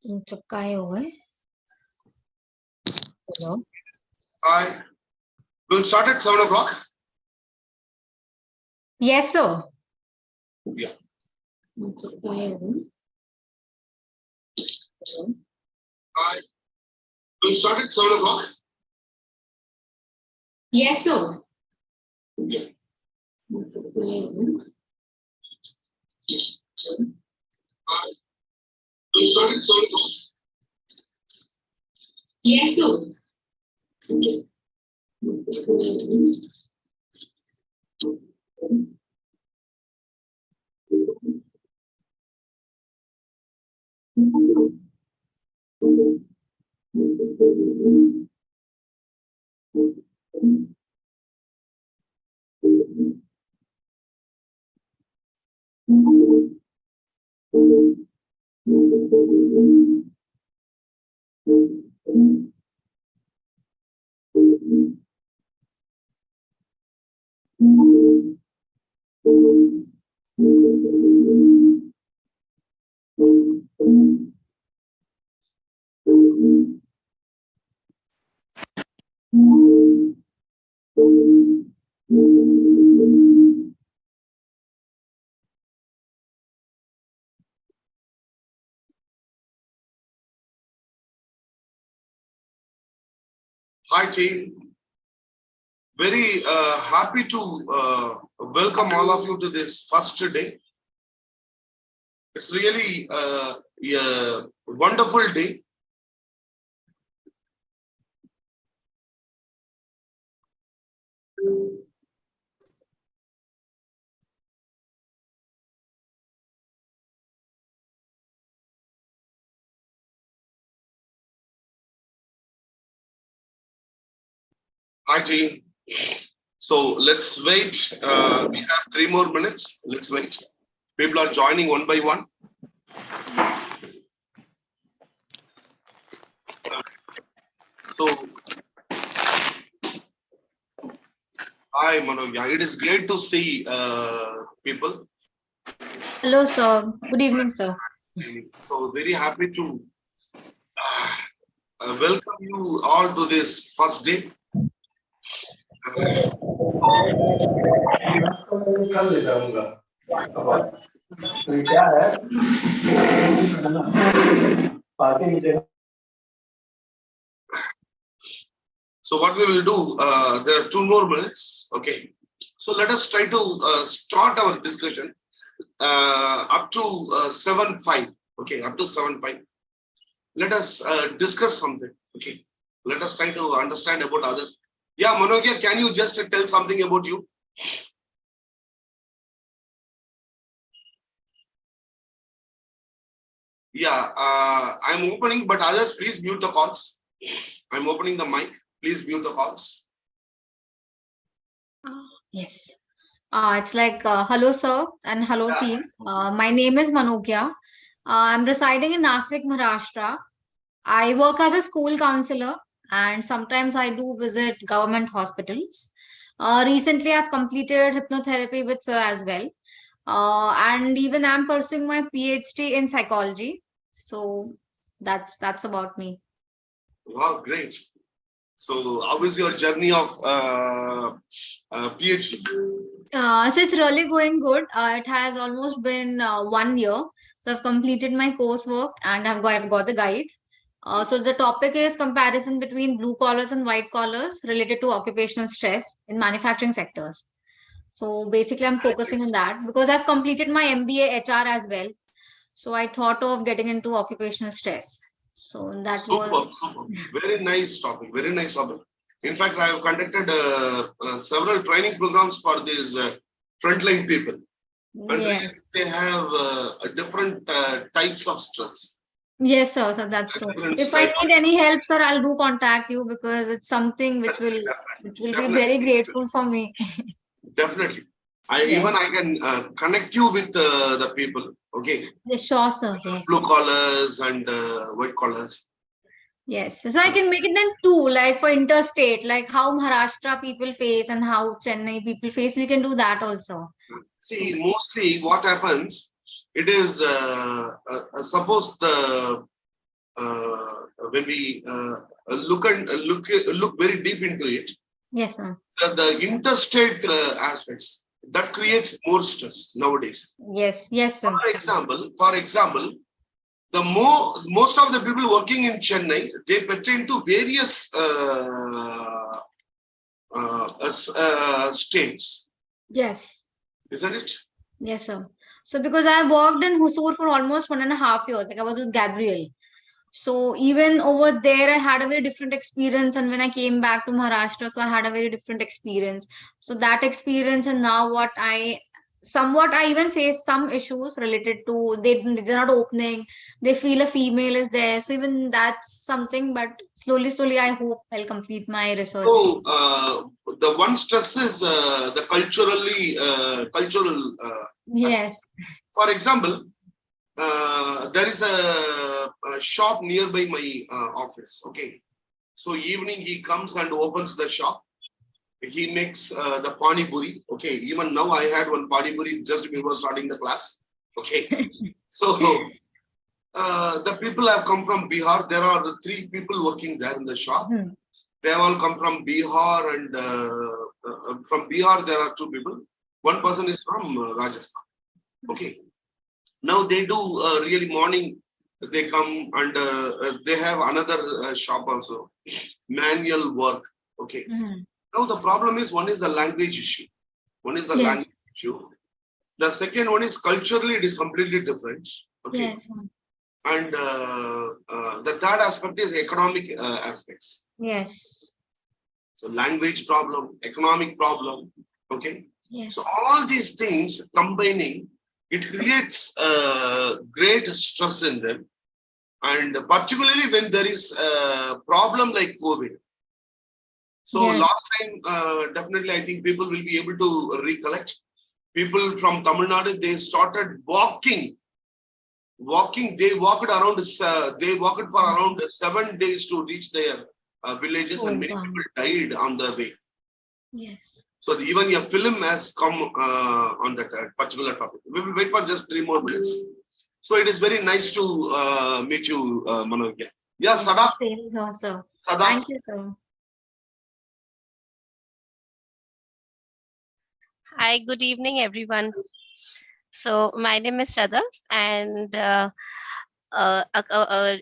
तुमचं काय होय? Hello? Hi. We'll start at 7 o'clock. Yes, sir. Yeah. तुमचं काय होय? Hello? Hi. We'll start at 7 o'clock. Yes, sir. Yeah. तुमचं काय होय? Hi. We'll start at 7 o'clock. Yes, sir. तुमचं काय होय? Hi, team. Very happy to welcome all of you to this first day. It's really a wonderful day. Hi, team. So let's wait. We have 3 more minutes. Let's wait. People are joining one by one. So, hi, Manogya. It is great to see people. Hello, sir. Good evening, sir. So, very happy to welcome you all to this first day. So what we will do, there are 2 more minutes. Okay. So let us try to start our discussion up to 7:05. Okay, up to 7:05. Let us discuss something. Okay. Let us try to understand about others. Yeah, Manogya, can you just tell something about you? Yeah, I'm opening, but others, please mute the calls. I'm opening the mic. Please mute the calls. Yes. It's like, hello, sir, and hello, Yeah. team. My name is Manogya. I'm residing in Nasik, Maharashtra. I work as a school counselor, and sometimes I do visit government hospitals. Recently, I've completed hypnotherapy with sir as well. And even I'm pursuing my PhD in psychology. So that's about me. Wow, great. So how is your journey of PhD? So it's really going good. It has almost been 1 year. So I've completed my coursework and I've got the guide. So the topic is comparison between blue collars and white collars related to occupational stress in manufacturing sectors. So basically, I'm focusing on that because I've completed my MBA HR as well. So I thought of getting into occupational stress. So that was Super. Very nice topic. Very nice topic. In fact, I have conducted several training programs for these frontline people. And yes. they have different types of stress. Yes, sir. So that's true. Different If I type need any help, sir, I'll do contact you because it's something which will be very grateful for me. Definitely. Yes. I can connect you with the people. Okay. Yes, sure, sir. Yes. Blue collars and white collars. Yes. So I can make it then two, like for interstate, like how Maharashtra people face and how Chennai people face. We can do that also. See, mostly what happens, it is suppose when we look very deep into it, Yes, sir. the interstate aspects that creates more stress nowadays. Yes, yes, sir. For example, most of the people working in Chennai, they pertain to various states, Yes. isn't it? Yes, sir. So because I worked in Hosur for almost 1.5 years, like I was with Gabriel. So even over there, I had a very different experience. And when I came back to Maharashtra, so I had a very different experience. So that experience and now somewhat I even face some issues related to they're not opening. They feel a female is there. So even that's something. But slowly, I hope I'll complete my research. So the one stress is the cultural. Yes. For example, there is a shop nearby my office. Okay, so evening he comes and opens the shop. He makes the pani puri. Okay, even now I had one pani puri just before starting the class. Okay, so the people have come from Bihar. There are the 3 people working there in the shop. They have all come from Bihar, and from Bihar there are 2 people. One person is from Rajasthan. Okay, now they do really morning. They come and they have another shop also, manual work. Okay. Now the problem is, one is the language issue. Language Yes. issue. The second one is culturally it is completely different. Okay. Yes. And the third aspect is economic aspects. Yes. So language problem, economic problem. Okay. Yes. So all these things combining, it creates great stress in them. And particularly when there is a problem like COVID. So Yes. last time, definitely, I think people will be able to recollect. People from Tamil Nadu, they started walking. They walked around. They walked for around 7 days to reach their villages, and many people died on the way. Yes. So even a film has come on that particular topic. We will wait for just 3 more minutes. So it is very nice to meet you, Manoj. Yeah, Sada. Same here, sir. Sada. Thank you, sir. Hi, good evening, everyone. So my name is Sada, and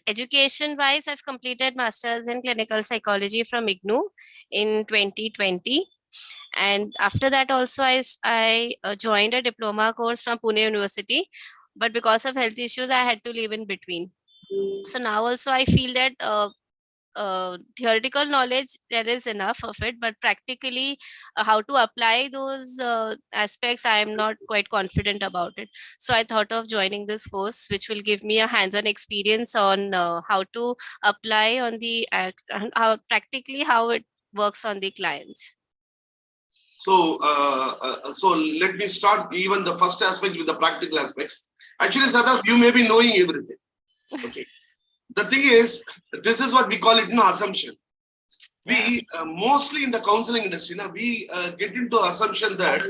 education-wise, I've completed Masters in Clinical Psychology from IGNU in 2020. And after that also, I joined a diploma course from Pune University. But because of health issues, I had to leave in between. So now also I feel that theoretical knowledge, there is enough of it, but practically how to apply those aspects, I am not quite confident about it. So I thought of joining this course, which will give me a hands-on experience on how to apply on the practically how it works on the clients. So, so let me start even the first aspect with the practical aspects. Actually, Sadaf, you may be knowing everything. Okay. The thing is, this is what we call it an assumption. We mostly in the counseling industry, we get into assumption that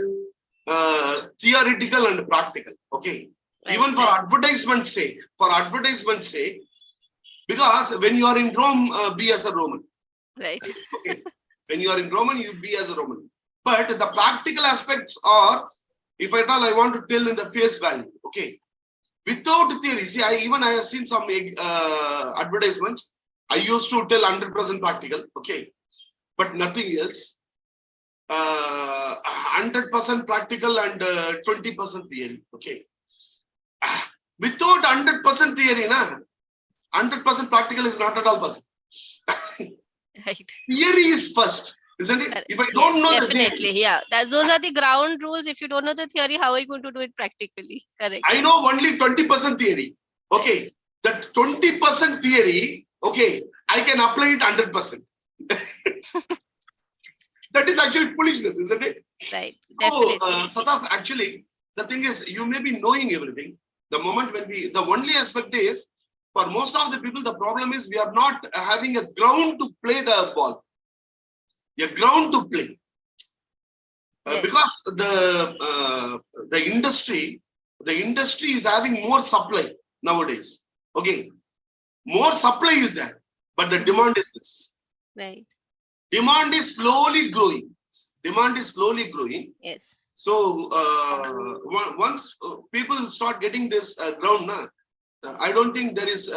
theoretical and practical. Okay. Right, even for advertisement's sake, because when you are in Rome, be as a Roman. Right. Okay. When you are in Roman, you be as a Roman. But the practical aspects are, if at all I want to tell in the face value. Okay. Without theory, see, I have seen some advertisements. I used to tell 100% practical, okay, but nothing else. 100% practical and 20% theory, okay. Without 100% theory, 100% practical is not at all possible. Right. Theory is first, isn't it? If I don't know definitely, the theory, yeah. Those are the ground rules. If you don't know the theory, how are you going to do it practically? Correct. I know only 20% theory. Okay. Right. That 20% theory, okay, I can apply it 100%. That is actually foolishness, isn't it? Right. Definitely. So, Sadaf, actually, the thing is, you may be knowing everything. The moment when the only aspect is, for most of the people, the problem is we are not having a ground to play the ball. A ground to play. Yes. Because the industry is having more supply nowadays. Okay. More supply is there, but the demand is less. Right. Demand is slowly growing. Demand is slowly growing. Yes. So once people start getting this ground, I don't think there is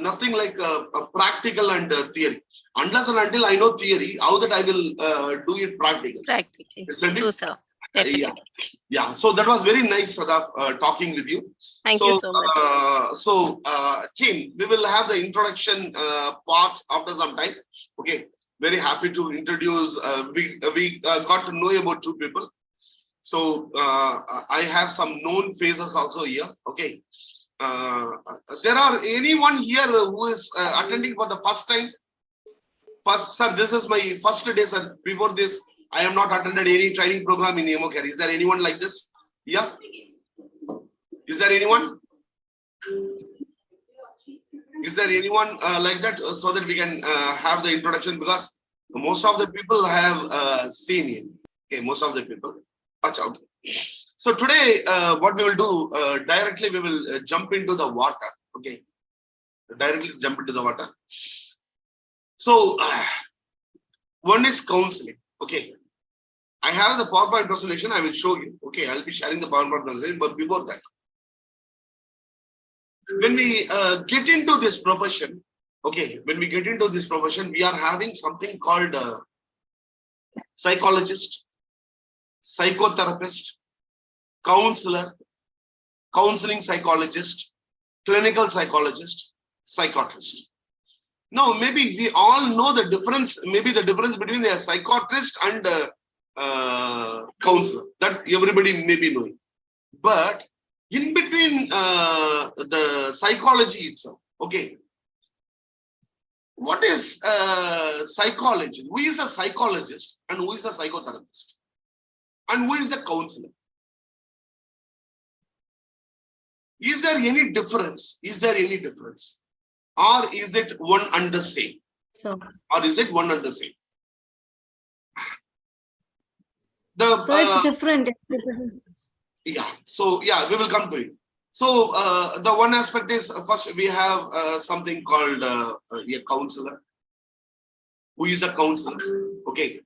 nothing like a practical and theory. Unless and until I know theory, how that I will do it practical. Practically. Isn't True, it? sir. Definitely. Yeah. So that was very nice, Sadaf, talking with you. Thank you so much. Team, we will have the introduction part after some time. Okay. Very happy to introduce. We got to know about two people. So I have some known faces also here. Okay. There are anyone here who is attending for the first time? First, sir, this is my first day, sir. Before this, I have not attended any training program in EMOCare. Is there anyone like this? Yeah. Is there anyone? Is there anyone like that so that we can have the introduction? Because most of the people have seen it. Okay, most of the people. Watch out. So today, what we will do, directly we will jump into the water. Okay. Directly jump into the water. So one is counseling. Okay. I have the PowerPoint presentation. I will show you. Okay. I'll be sharing the PowerPoint presentation. But before that, when we get into this profession, okay, when we get into this profession, we are having something called psychologist, psychotherapist, counselor, counseling psychologist, clinical psychologist, psychiatrist. Now, maybe we all know the difference, maybe the difference between a psychiatrist and counselor, that everybody may be knowing. But in between the psychology itself, okay, what is psychology? Who is a psychologist and who is a psychotherapist? And who is a counselor? Is there any difference? Is there any difference? Or is it one and the same? So, Or is it one and the same? so it's different. Yeah. So yeah, we will come to it. So the one aspect is first we have something called a counselor. Who is a counselor? Okay.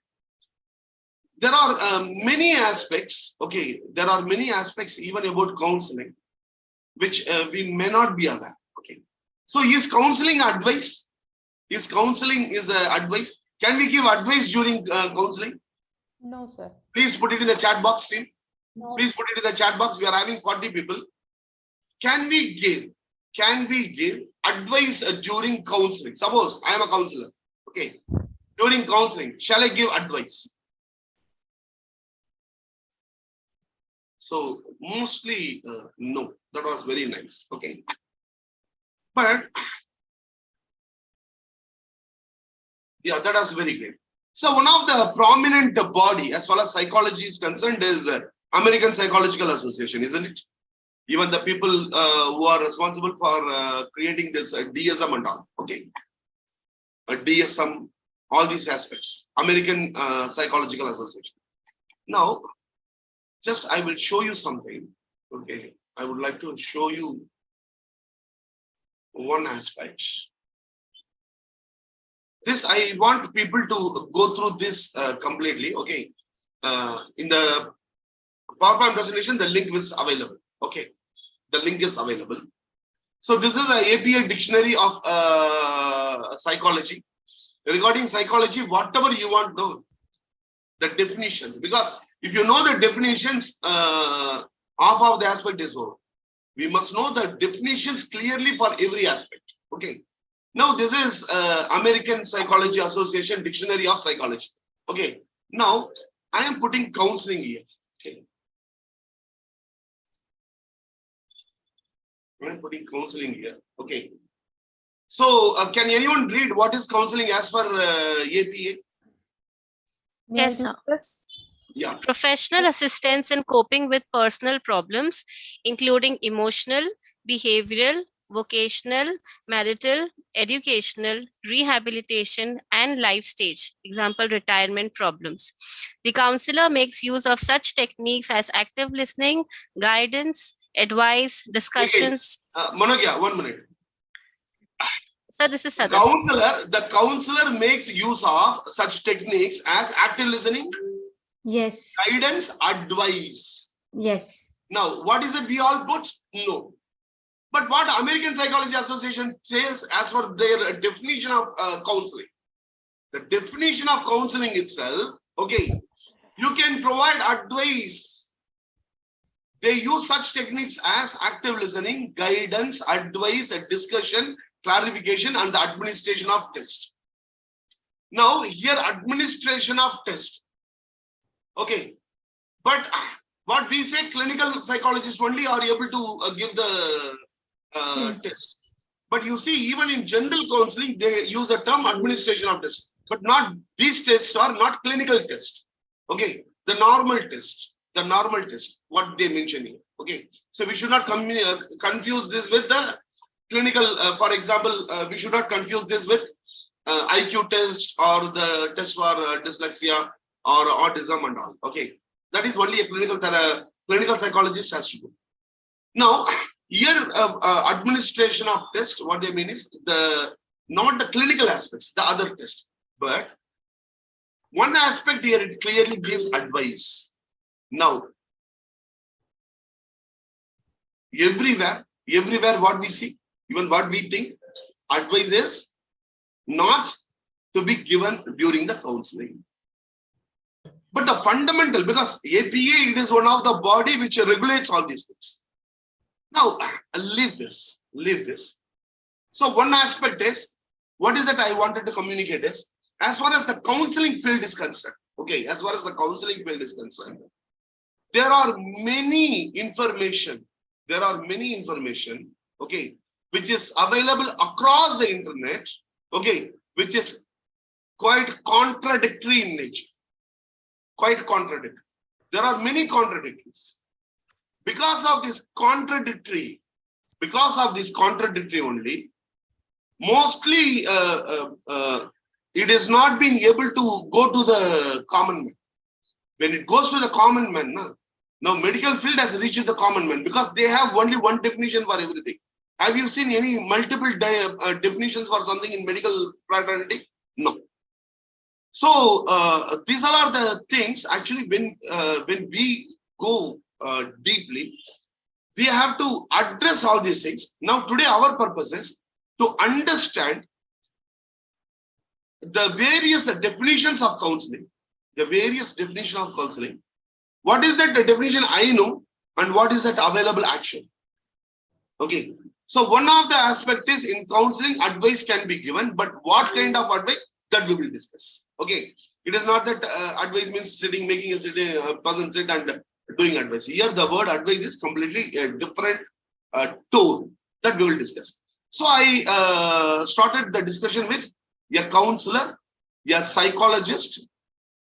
There are many aspects. Okay, there are many aspects even about counseling, which we may not be aware. Okay. So is counseling advice? Is counseling is advice? Can we give advice during counseling? No, sir. Please put it in the chat box, team. No. Please put it in the chat box. We are having 40 people. Can we give advice during counseling? Suppose I am a counselor. Okay. During counseling, shall I give advice? So mostly no. That was very nice. Okay. But yeah, that was very great. So one of the prominent body as far as psychology is concerned is American Psychological Association, isn't it? Even the people who are responsible for creating this DSM and all, okay? DSM, all these aspects, American Psychological Association. Now, just I will show you something, okay? I would like to show you one aspect. This, I want people to go through this completely, okay? In the PowerPoint presentation, the link is available, okay? The link is available. So this is a APA dictionary of psychology. Regarding psychology, whatever you want to know, the definitions, because if you know the definitions, half of the aspect is over. We must know the definitions clearly for every aspect, okay? Now this is American Psychology Association Dictionary of Psychology, okay? Now I am putting counseling here, okay? I am putting counseling here, okay? So can anyone read what is counseling as per APA? Yes, sir. Yeah. Professional assistance in coping with personal problems, including emotional, behavioral, vocational, marital, educational, rehabilitation, and life stage, example, retirement problems. The counselor makes use of such techniques as active listening, guidance, advice, discussions. Manogya, 1 minute. Sir, this is Sadan. The counselor makes use of such techniques as active listening, Yes. guidance, advice. Yes. Now, what is it we all put? No. But what American Psychology Association says as for their definition of counseling, the definition of counseling itself, okay, you can provide advice. They use such techniques as active listening, guidance, advice, discussion, clarification, and the administration of test. Now, here administration of test. Okay, but what we say, clinical psychologists only are able to give the test. But you see, even in general counseling, they use the term administration of test. But not these tests are not clinical tests. Okay, the normal test, what they mention here. Okay, so we should not confuse this with the clinical. For example, we should not confuse this with IQ test or the test for dyslexia or autism and all. Okay, that is only a clinical psychologist has to do. Now, here administration of test, what they mean is not the clinical aspects, the other test, but one aspect here it clearly gives advice. Now, everywhere what we see, even what we think, advice is not to be given during the counseling. But the fundamental, because APA, it is one of the body which regulates all these things. Now, leave this. So one aspect is, what is that I wanted to communicate is, as far as the counseling field is concerned, okay, as far as the counseling field is concerned, there are many information, okay, which is available across the internet, okay, which is quite contradictory in nature. Quite contradictory. There are many contradictories. Because of this contradictory only, mostly it is not being able to go to the common man. When it goes to the common man, now medical field has reached the common man because they have only one definition for everything. Have you seen any multiple definitions for something in medical fraternity? No. So these are the things actually when we go deeply, we have to address all these things. Now today our purpose is to understand the various definitions of counseling, What is that definition I know and what is that available action? Okay. So one of the aspect is in counseling, advice can be given, but what kind of advice that we will discuss. Okay. It is not that advice means making a person sit and doing advice. Here the word advice is completely a different tone that we will discuss. So I started the discussion with a counselor, a psychologist,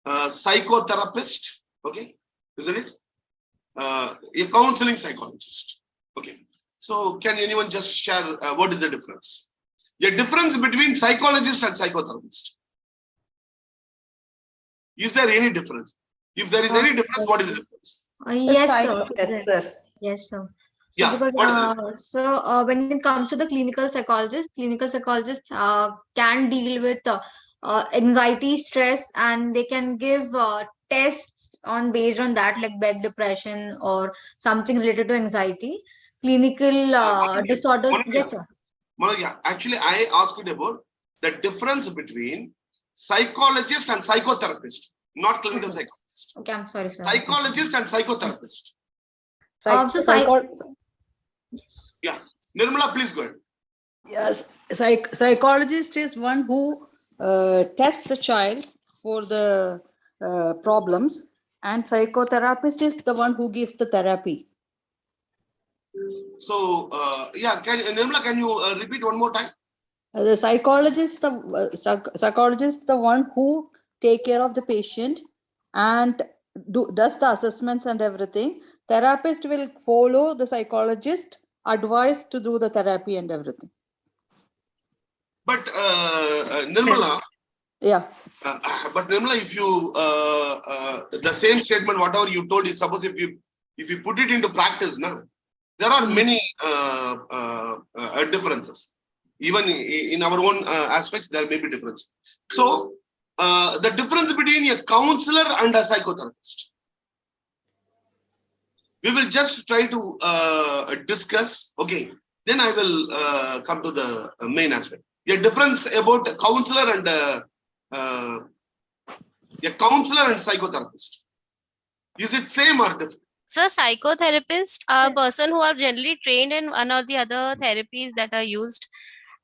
psychotherapist, okay, isn't it? A counseling psychologist. Okay. So can anyone just share what is the difference? The difference between psychologist and psychotherapist. Is there any difference? If there is any difference, what is the difference? Yes, sir. Yes, sir. Yes, sir. So Yeah, because when it comes to the clinical psychologist can deal with anxiety, stress, and they can give tests based on that, like Beck depression or something related to anxiety. Clinical disorders. Yes, sir. Malagya, actually, I asked about the difference between psychologist and psychotherapist, not clinical psychologist. Okay, I'm sorry, sir. Psychologist and psychotherapist. Yes. Yeah, Nirmala, please go ahead. Yes, psychologist is one who tests the child for the problems, and psychotherapist is the one who gives the therapy. So, Nirmala, can you repeat one more time? The psychologist, the one who take care of the patient and does the assessments and everything. Therapist will follow the psychologist advice to do the therapy and everything. But Nirmala, yeah. But Nirmala, if you the same statement, whatever you told, is suppose if you put it into practice, there are many differences. Even in our own aspects, there may be difference. So the difference between a counselor and a psychotherapist, we will just try to discuss. Okay, then I will come to the main aspect. A difference about a counselor and psychotherapist. Is it same or different? So psychotherapists are a person who are generally trained in one or the other therapies that are used.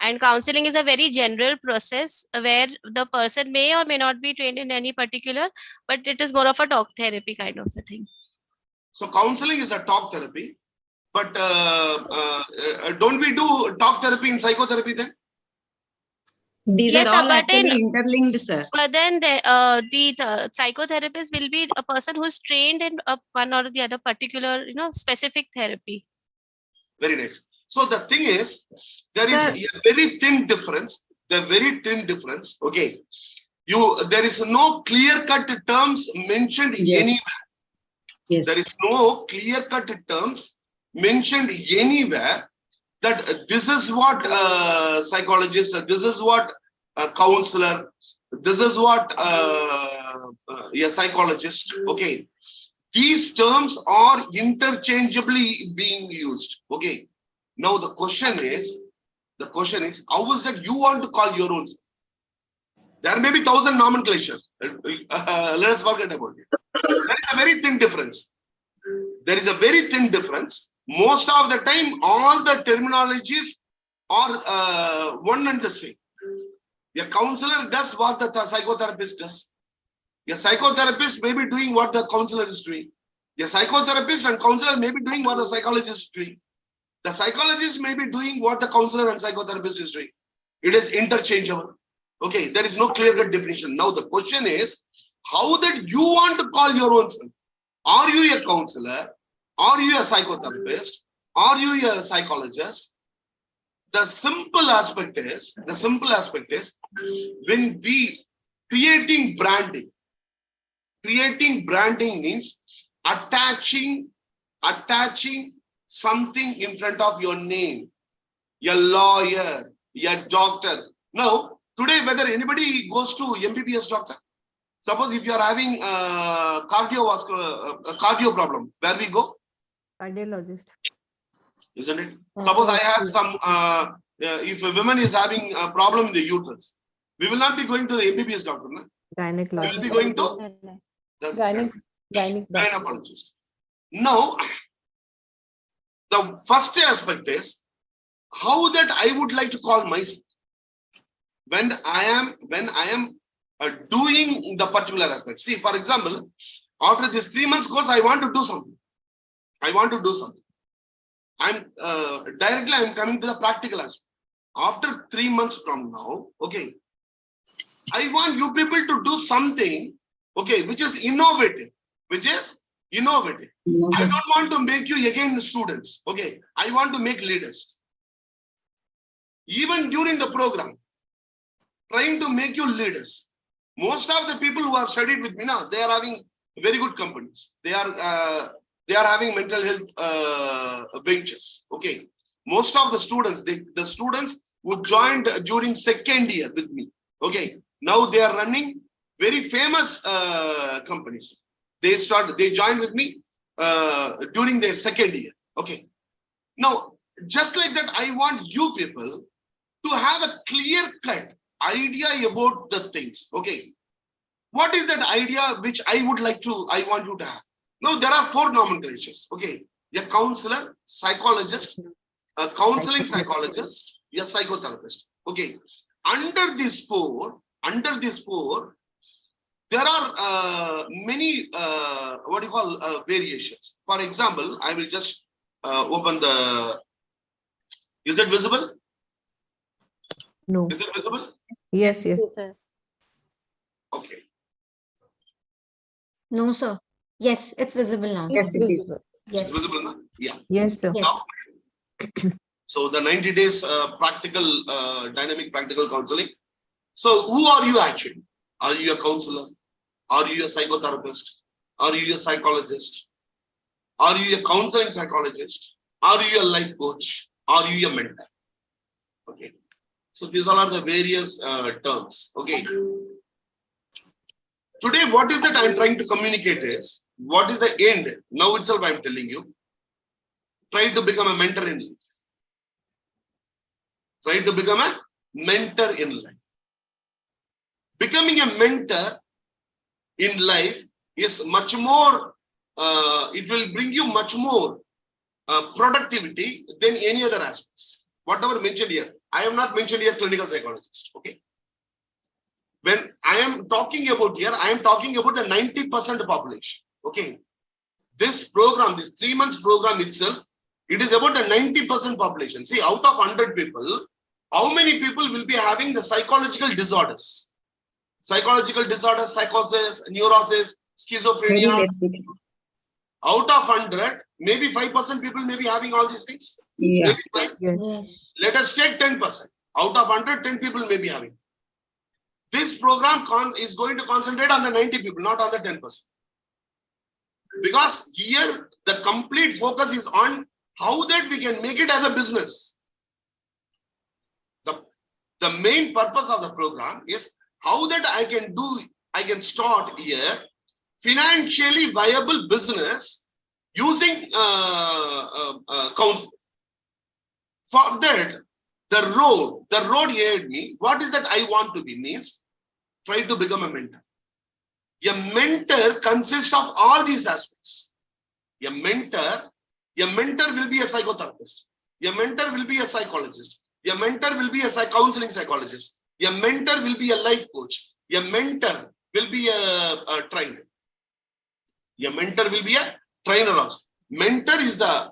And counseling is a very general process where the person may or may not be trained in any particular, but it is more of a talk therapy kind of a thing. So counseling is a talk therapy, but don't we do talk therapy in psychotherapy then? These Yes, are sir, all but actually interlinked, sir. But then the psychotherapist will be a person who's trained in one or the other particular, specific therapy. Very nice. So the thing is, there is Sir. a very thin difference. The very thin difference. Okay, there is no clear-cut terms mentioned Yes. anywhere. Yes. There is no clear-cut terms mentioned anywhere that this is what psychologist, this is what counselor, this is what a psychologist. Okay, these terms are interchangeably being used. Okay, now the question is, how is that you want to call your own? There may be 1,000 nomenclatures. Let us forget about it. There is a very thin difference. There is a very thin difference. Most of the time, all the terminologies are one and the same. A counselor does what the psychotherapist does. A psychotherapist may be doing what the counselor is doing. A psychotherapist and counselor may be doing what the psychologist is doing. The psychologist may be doing what the counselor and psychotherapist is doing. It is interchangeable. Okay, there is no clear-cut definition. Now the question is, how that you want to call your own self? Are you a counselor? Are you a psychotherapist? Are you a psychologist? The simple aspect is when we creating branding means attaching something in front of your name. A lawyer, a doctor. Now, today, whether anybody goes to MBBS doctor, suppose if you are having cardio problem, where we go? Cardiologist. Isn't it? Suppose I have some, if a woman is having a problem in the uterus, we will not be going to the MBBS doctor. No? We will be going to the gynecologist. Now, the first aspect is how that I would like to call myself when I am doing the particular aspect. See, for example, after this 3 months course, I want to do something. I'm coming to the practical aspect. After 3 months from now, okay, I want you people to do something, okay, which is innovative. I don't want to make you again students. Okay, I want to make leaders. Even during the program, trying to make you leaders. Most of the people who have studied with me now, they are having very good companies. They are having mental health ventures. Okay, most of the students, the students who joined during second year with me. Okay, now they are running very famous companies. They joined with me during their second year. Okay, now just like that, I want you people to have a clear-cut idea about the things. Okay, what is that idea which I want you to have? Now there are 4 nomenclatures. Okay, a counselor, psychologist, a counseling psychologist, a psychotherapist. Okay, under these four, there are many variations. For example, I will just open the. Is it visible? No. Is it visible? Yes. Okay. No, sir. Yes, it's visible now. Yes, Sir. it is. Yes. Visible now? Yeah. Yes, sir. Yes. So the 90 days practical, dynamic practical counseling. So who are you actually? Are you a counselor? Are you a psychotherapist? Are you a psychologist? Are you a counseling psychologist? Are you a life coach? Are you a mentor? Okay. So these all are the various terms. Okay. Today, what is that I'm trying to communicate is, what is the end? Now itself I'm telling you. Try to become a mentor in life. Try to become a mentor in life. Becoming a mentor in life is much more, it will bring you much more productivity than any other aspects. Whatever mentioned here, I have not mentioned here clinical psychologist. Okay. When I am talking about here, I am talking about the 90% population. Okay. This program, this 3 months program itself, it is about the 90% population. See, out of 100 people, how many people will be having the psychological disorders? Psychological disorders, psychosis, neurosis, Very schizophrenia. less people. Out of 100, maybe 5% people may be having all these things. Yeah. Maybe 5. Yes. Let us take 10%. Out of 100, 10 people may be having. This program is going to concentrate on the 90 people, not on the 10%. Because here the complete focus is on how that we can make it as a business. The main purpose of the program is how that I can start here financially viable business using counseling. For that, the road here me, what is that I want to be means, try to become a mentor. A mentor consists of all these aspects. A mentor will be a psychotherapist. A mentor will be a psychologist. A mentor will be a counseling psychologist. A mentor will be a life coach. A mentor will be a trainer. A mentor will be a trainer also. Mentor is the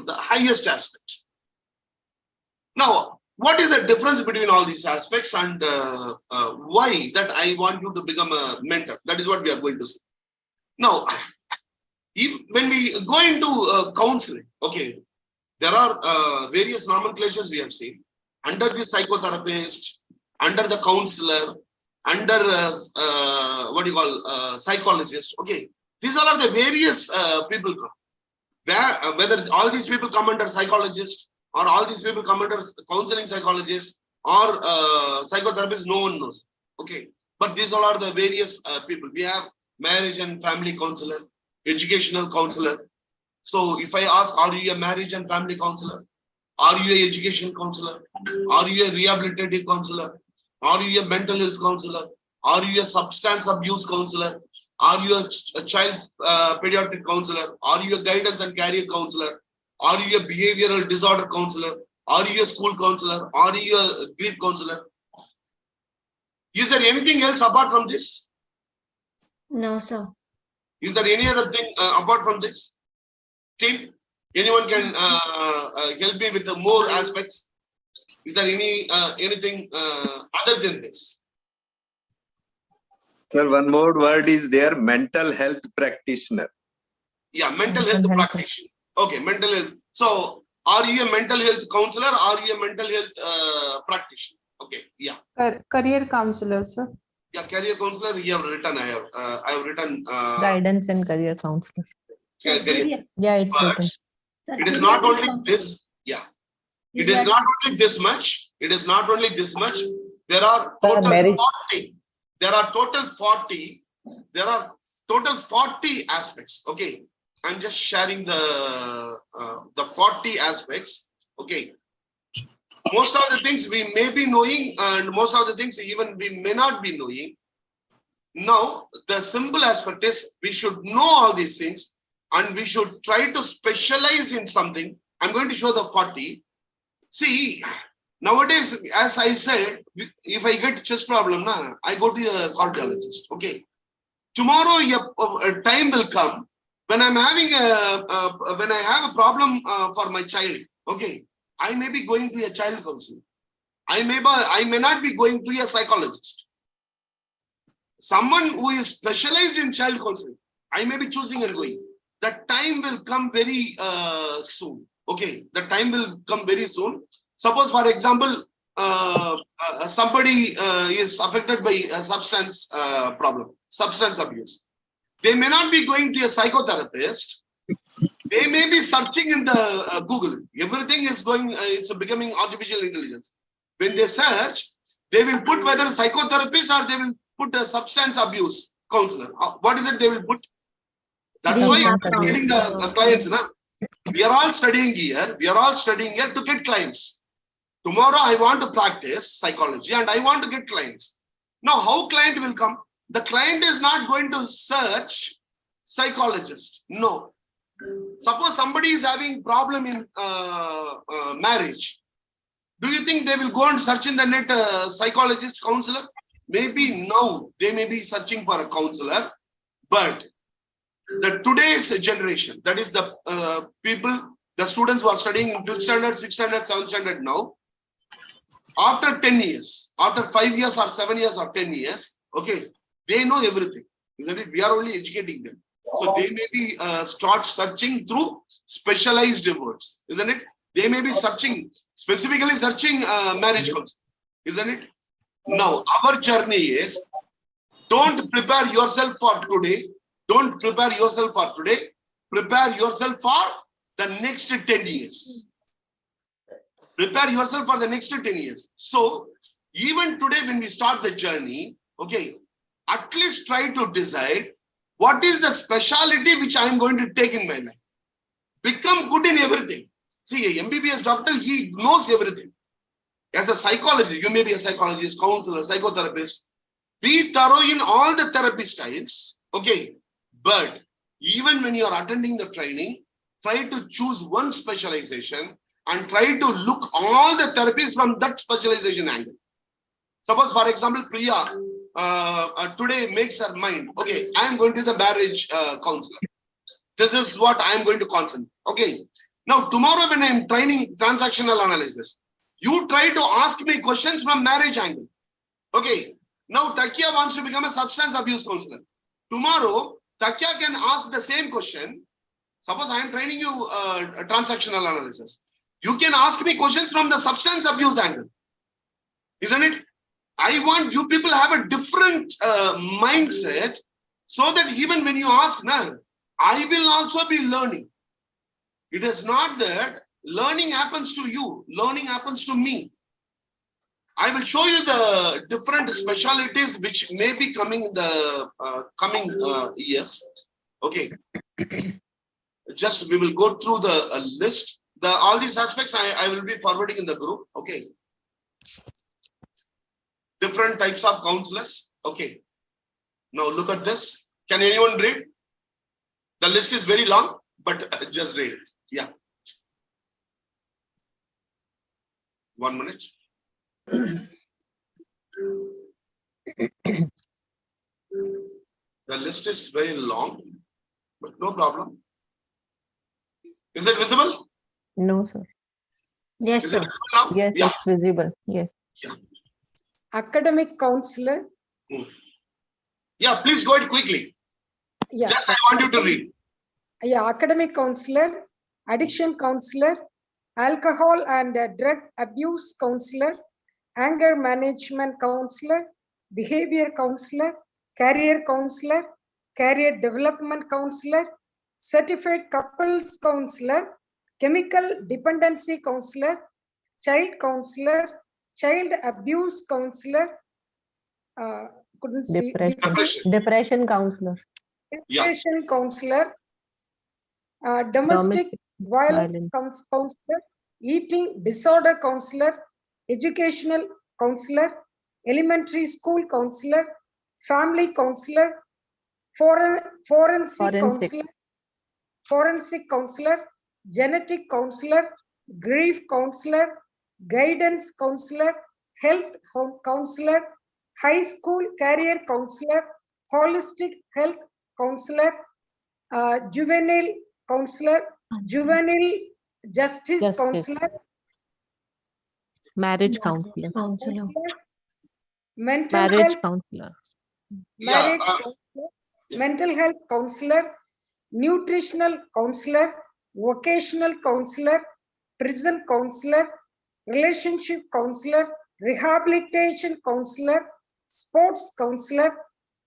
highest aspect. Now, what is the difference between all these aspects and why that I want you to become a mentor? That is what we are going to see. Now, when we go into counseling, okay, there are various nomenclatures we have seen. Under the psychotherapist, under the counselor, under what do you call psychologist. Okay, these all are the various people come. Whether all these people come under psychologist or all these people come under counseling psychologist or psychotherapist, no one knows. Okay, but these all are the various people. We have marriage and family counselor, educational counselor. So if I ask, are you a marriage and family counselor? Are you an education counselor? Are you a rehabilitative counselor? Are you a mental health counselor? Are you a substance abuse counselor? Are you a child pediatric counselor? Are you a guidance and career counselor? Are you a behavioral disorder counselor? Are you a school counselor? Are you a grief counselor? Is there anything else apart from this? No, sir. Is there any other thing apart from this? Team, anyone can help me with the more aspects? Is there anything other than this? Sir, one more word is there, mental health practitioner. Yeah, mental health practitioner. Okay, mental health. So, are you a mental health counselor? Or are you a mental health practitioner? Okay, yeah. Career counselor, sir. Yeah, career counselor. You have written. I have written. Guidance and career counselor. Career. Yeah, it's But written. it is not only this. Yeah, it is not only this much. It is not only this much. There are total 40. There are total 40. There are total 40 aspects. Okay, I'm just sharing the 40 aspects. Okay, most of the things we may be knowing, and most of the things even we may not be knowing. Now, the simple aspect is we should know all these things, and we should try to specialize in something. I'm going to show the 40. See, nowadays, as I said, if I get chest problem, I go to a cardiologist. Okay. Tomorrow, a time will come when I'm having when I have a problem for my child. Okay, I may be going to a child counselor. I may not be going to a psychologist. Someone who is specialized in child counseling, I may be choosing and going. That time will come very soon. Okay, the time will come very soon. Suppose, for example, somebody is affected by a substance problem, substance abuse. They may not be going to a psychotherapist. They may be searching in the Google. Everything is going, it's becoming artificial intelligence. When they search, they will put whether psychotherapist or they will put a substance abuse counselor. What is it they will put? That's why you are getting the clients. Na? We are all studying here. We are all studying here to get clients. Tomorrow I want to practice psychology and I want to get clients. Now, how client will come? The client is not going to search psychologist. No. Suppose somebody is having problem in marriage. Do you think they will go and search in the net psychologist, counselor? Maybe now they may be searching for a counselor, but the today's generation, that is the people, the students who are studying in 5th standard, 6th standard, 7th standard now, after 10 years, after 5 years or 7 years or 10 years, okay, they know everything, isn't it? We are only educating them. So they may be start searching through specialized words, isn't it? They may be searching, specifically searching marriage counseling, isn't it? Now, our journey is, don't prepare yourself for today. Don't prepare yourself for today. Prepare yourself for the next 10 years. Prepare yourself for the next 10 years. So, even today when we start the journey, okay, at least try to decide what is the specialty which I am going to take in my life. Become good in everything. See, a MBBS doctor, he knows everything. As a psychologist, you may be a psychologist, counselor, psychotherapist. Be thorough in all the therapy styles, okay? But even when you are attending the training, try to choose one specialization and try to look all the therapies from that specialization angle. Suppose, for example, Priya today makes her mind, okay, I am going to the marriage counselor. This is what I am going to concentrate. Okay. Now, tomorrow when I am training transactional analysis, you try to ask me questions from marriage angle. Okay. Now, Takia wants to become a substance abuse counselor. Tomorrow, Takia can ask the same question. Suppose I am training you a transactional analysis. You can ask me questions from the substance abuse angle. Isn't it? I want you people have a different mindset so that even when you ask, nah, I will also be learning. It is not that learning happens to you, learning happens to me. I will show you the different specialties which may be coming in the coming years. Okay. Just we will go through the list. All these aspects I will be forwarding in the group. Okay. Different types of counselors. Okay. Now look at this. Can anyone read? The list is very long, but just read it. Yeah. 1 minute. The list is very long, but no problem. Is it visible? No, sir. Yes, Is sir. it visible now? Yes, Yeah. it's visible. Yes. Yeah. Academic counselor. Yeah, please go ahead quickly. Yeah. Just I want you to read. Yeah, academic counselor, addiction counselor, alcohol and drug abuse counselor, anger management counselor, behavior counselor, career development counselor, certified couples counselor, chemical dependency counselor, child counselor, child abuse counselor, couldn't see, Depression counselor. depression counselor, domestic violence counselor, eating disorder counselor, educational counselor, elementary school counselor, family counselor, forensic counselor, genetic counselor, grief counselor, guidance counselor, health counselor, high school career counselor, holistic health counselor, juvenile counselor, juvenile justice counselor, marriage counselor, mental marriage health counselor, counselor, mental health counselor, nutritional counselor, vocational counselor, prison counselor, relationship counselor, rehabilitation counselor, sports counselor,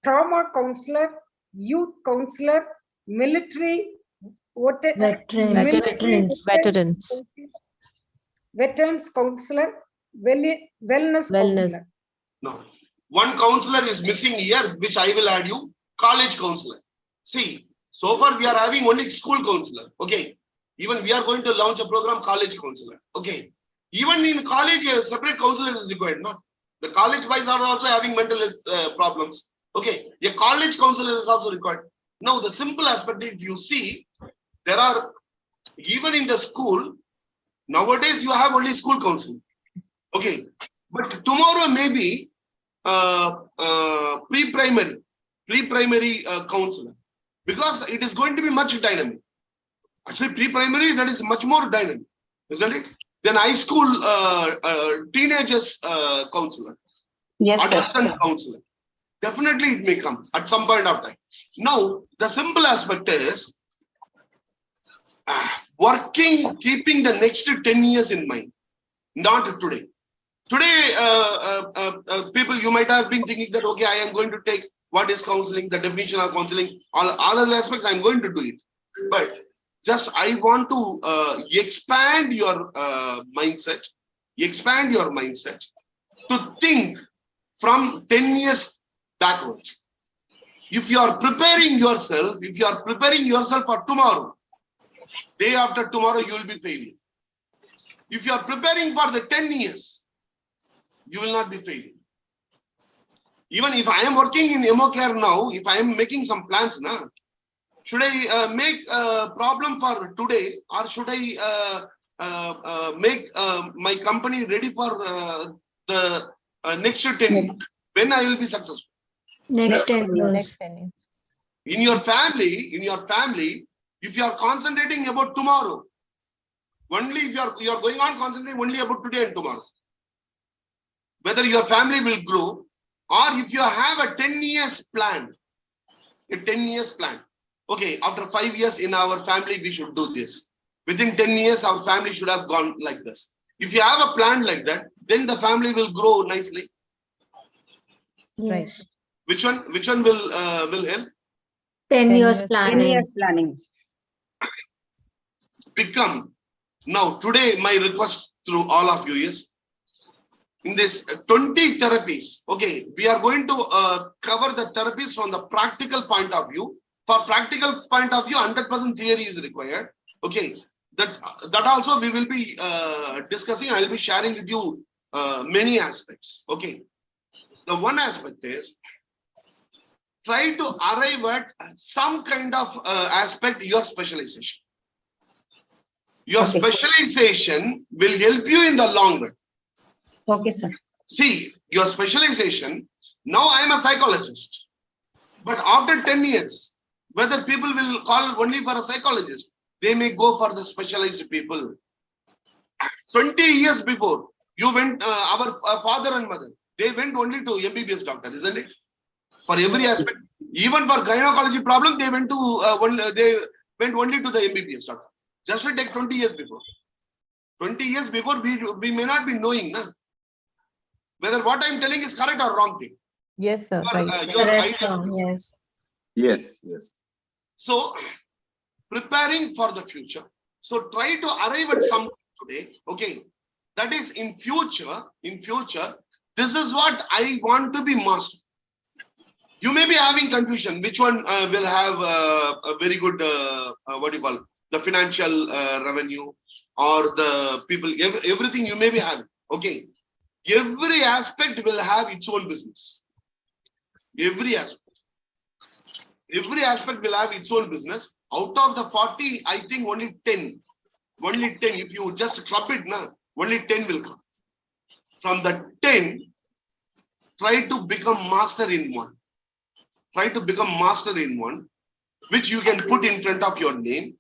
trauma counselor, youth counselor, military veterans, veterans counselor, wellness counselor. No. One counselor is missing here, which I will add you, college counselor. See, so far we are having only school counselor. Okay. Even we are going to launch a program, college counselor. Okay. Even in college, a separate counselor is required. No? The college boys are also having mental health problems. Okay. A college counselor is also required. Now, the simple aspect, if you see, there are, even in the school, nowadays you have only school counseling. Okay. But tomorrow maybe pre-primary counselor, because it is going to be much dynamic. Actually, pre-primary, that is much more dynamic, isn't it? Then high school teenagers counselor, Yes, sir. adolescent counselor. Definitely it may come at some point of time. Now, the simple aspect is working, keeping the next 10 years in mind, not today. Today, people, you might have been thinking that, okay, I am going to take what is counseling, the definition of counseling, all other aspects, I'm going to do it. But just I want to expand your mindset to think from 10 years backwards. If you are preparing yourself for tomorrow, day after tomorrow, you will be failing. If you are preparing for the 10 years, you will not be failing. Even if I am working in emo care now, if I am making some plans now, should I make a problem for today, or should I make my company ready for the next 10 years? When I will be successful? Next 10 years. Next 10 years. In your family, if you are concentrating about tomorrow, only if you are going on concentrating only about today and tomorrow, whether your family will grow, or if you have a 10 years plan, okay, after 5 years in our family, we should do this. Within 10 years, our family should have gone like this. If you have a plan like that, then the family will grow nicely. Yes. Which one will help? 10 years 10 planning. years planning. Become. Now, today, my request through all of you is, in this 20 therapies, okay, we are going to cover the therapies from the practical point of view. For practical point of view, 100% theory is required. Okay, that also we will be discussing. I will be sharing with you many aspects. Okay, the one aspect is try to arrive at some kind of aspect, your specialization. Your specialization will help you in the long run. Okay, sir. See, your specialization, now I am a psychologist, but after 10 years, whether people will call only for a psychologist, they may go for the specialized people. 20 years before, you went, our father and mother, they went only to MBBS doctor, isn't it? For every aspect, even for gynecology problem, they went to only to the MBBS doctor. Just to take 20 years before. 20 years before, we may not be knowing whether what I'm telling is correct or wrong thing. Yes, sir. Right. Your Correct, ideas. sir. Yes. Yes. So, preparing for the future. So, try to arrive at something today. Okay, that is in future. This is what I want to be master. You may be having confusion. Which one will have a very good what do you call it? The financial revenue, or the people, everything you may be having. Okay, every aspect will have its own business. Every aspect will have its own business. Out of the 40, I think only 10. If you just club it now, only 10 will come. From the 10, try to become master in one. Which you can put in front of your name,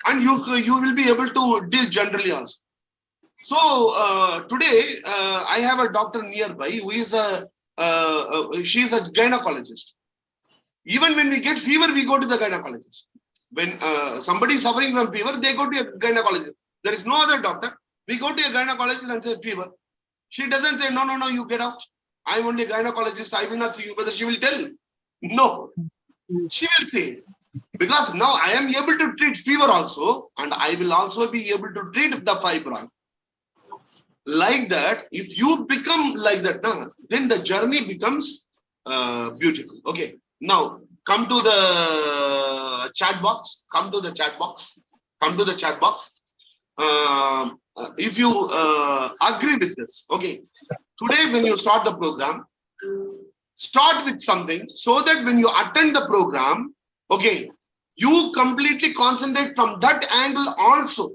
and you will be able to deal generally also. So today I have a doctor nearby who is she is a gynecologist. Even when we get fever, we go to the gynecologist. When somebody is suffering from fever, they go to a gynecologist. There is no other doctor. We go to a gynecologist and say fever. She doesn't say, no, you get out. I'm only a gynecologist. I will not see you. Whether she will tell? No. She will say, because now I am able to treat fever also, and I will also be able to treat the fibroid. like that, if you become like that, then the journey becomes beautiful. Okay. Now come to the chat box. Come to the chat box. Come to the chat box. If you agree with this, okay. Today, when you start the program, start with something so that when you attend the program, okay, you completely concentrate from that angle also.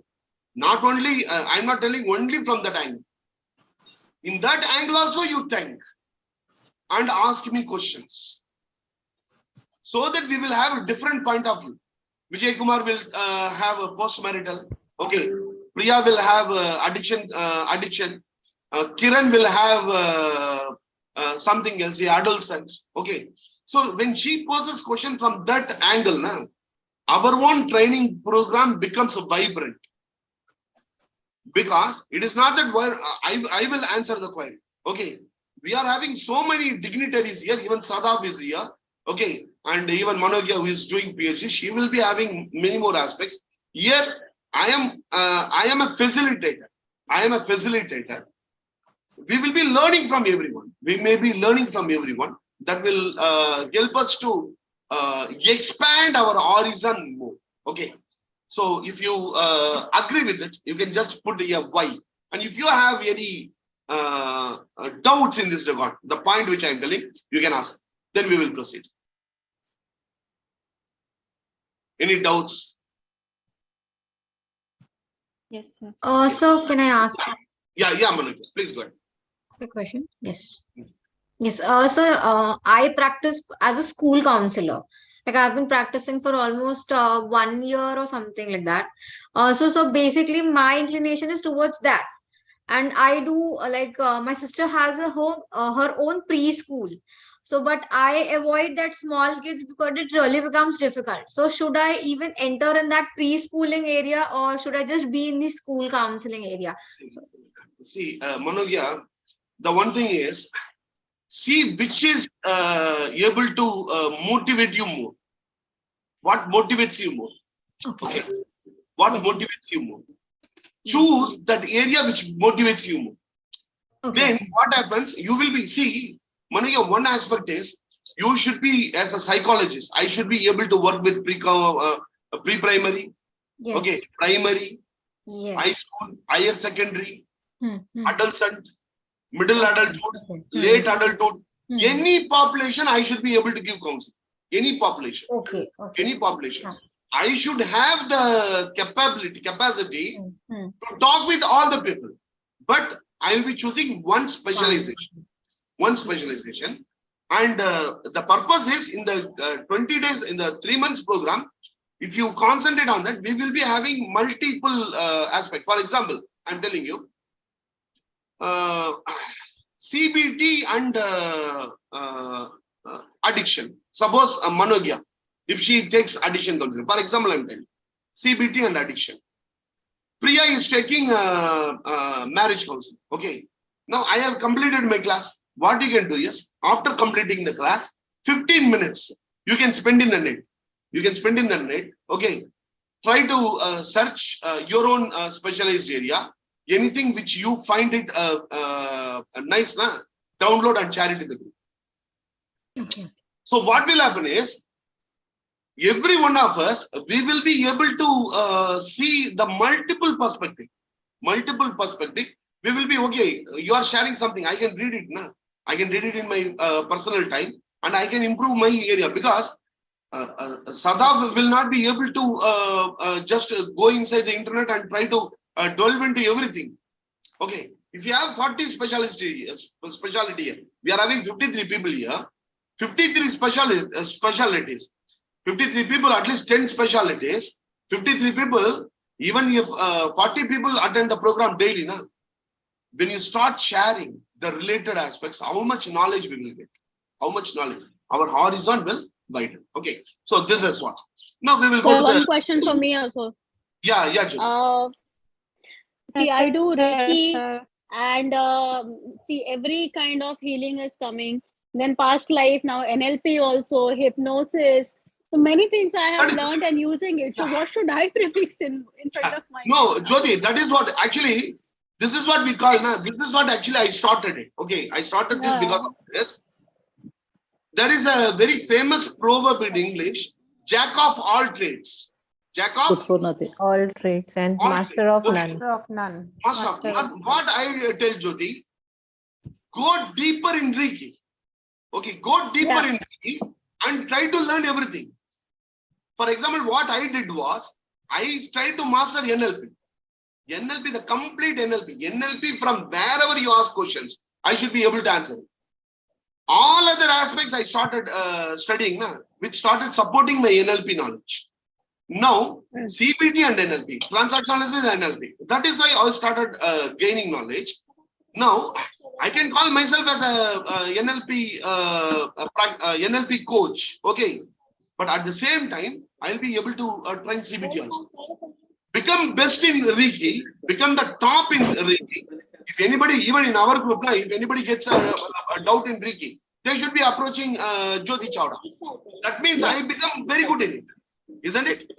Not only, I'm not telling only from that angle. In that angle also you think and ask me questions. So that we will have a different point of view. Vijay Kumar will have a post-marital. Okay. Priya will have addiction. Kiran will have something else, adolescent. Okay. So when she poses question from that angle, our own training program becomes vibrant. Because it is not that where I will answer the query. Okay. We are having so many dignitaries here. Even Sadaf is here. Okay. And even Manogya, who is doing PhD, she will be having many more aspects. Here, I am a facilitator. I am a facilitator. We will be learning from everyone. We may be learning from everyone. That will help us to expand our horizon more. Okay. So if you agree with it, you can just put a Y. And if you have any doubts in this regard, the point which I am telling, you can ask. Then we will proceed. Any doubts? Yes, sir. So can I ask Yeah, Manu, please go ahead. the question? Yes. Yes. I practice as a school counselor. Like I've been practicing for almost 1 year or something like that. So basically my inclination is towards that. And I do my sister has her own preschool. So, but I avoid that small kids because it really becomes difficult. So, should I even enter in that preschooling area or should I just be in the school counseling area? See, Manogya, the one thing is, see which is able to motivate you more. What motivates you more? Okay. What motivates you more? Choose that area which motivates you more. Okay. Then what happens? You will be, see, Manogya, one aspect is, you should be, as a psychologist, I should be able to work with pre-primary, Yes. okay, primary, Yes. high school, higher secondary, Hmm. adolescent, middle adulthood, Okay. late adulthood. Hmm. Any population, I should be able to give counseling. Any population. Okay. Okay. Any population. Yeah. I should have the capacity Hmm. to talk with all the people. But I will be choosing one specialization. One specialization. And the purpose is in the 20 days, in the 3 months program, if you concentrate on that, we will be having multiple aspects. For example, I'm telling you, CBT and addiction. Suppose Manogya, if she takes addiction counseling, for example, I'm telling CBT and addiction. Priya is taking marriage counseling. Okay. Now I have completed my class. What you can do is, after completing the class, 15 minutes you can spend in the net. You can spend in the net. Okay. Try to search your own specialized area. Anything which you find it nice, download and share it in the group. Okay. So what will happen is, every one of us, we will be able to see the multiple perspective. Multiple perspective. We will be, okay, you are sharing something. I can read it now. I can read it in my personal time and I can improve my area, because Sadaf will not be able to just go inside the internet and try to delve into everything. Okay. If you have 40 specialty here, we are having 53 people here, 53 specialties. 53 people, at least 10 specialties, 53 people, even if 40 people attend the program daily, when you start sharing the related aspects, how much knowledge we will get? How much knowledge? Our horizon will widen. Okay, so this is what. Now we will go to one question for me also. Yeah, Jyoti. See, I do Reiki, sir. and see, every kind of healing is coming. Then past life, now NLP also, hypnosis. So many things I have That is- learned and using it. So what should I prefix in front of my No, Jyoti, that is what actually This is what we call, this is what actually I started it. Okay, I started this because of this. There is a very famous proverb in English, jack of all trades. Jack Good of for nothing. All traits and all master trades. of Okay. none. Master of none. Master of none. What I tell Jyoti, go deeper in Reiki. Okay, go deeper in Reiki and try to learn everything. For example, what I did was, I tried to master NLP. NLP, the complete NLP. NLP, from wherever you ask questions, I should be able to answer it. All other aspects I started studying, which started supporting my NLP knowledge. Now, CBT and NLP, transactional analysis and NLP. That is why I started gaining knowledge. Now, I can call myself as a NLP coach. Okay. But at the same time, I'll be able to train CBT also. Become best in Reiki, become the top in Reiki. If anybody, even in our group, if anybody gets a doubt in Reiki, they should be approaching Jyoti Chawda. That means I become very good in it, isn't it?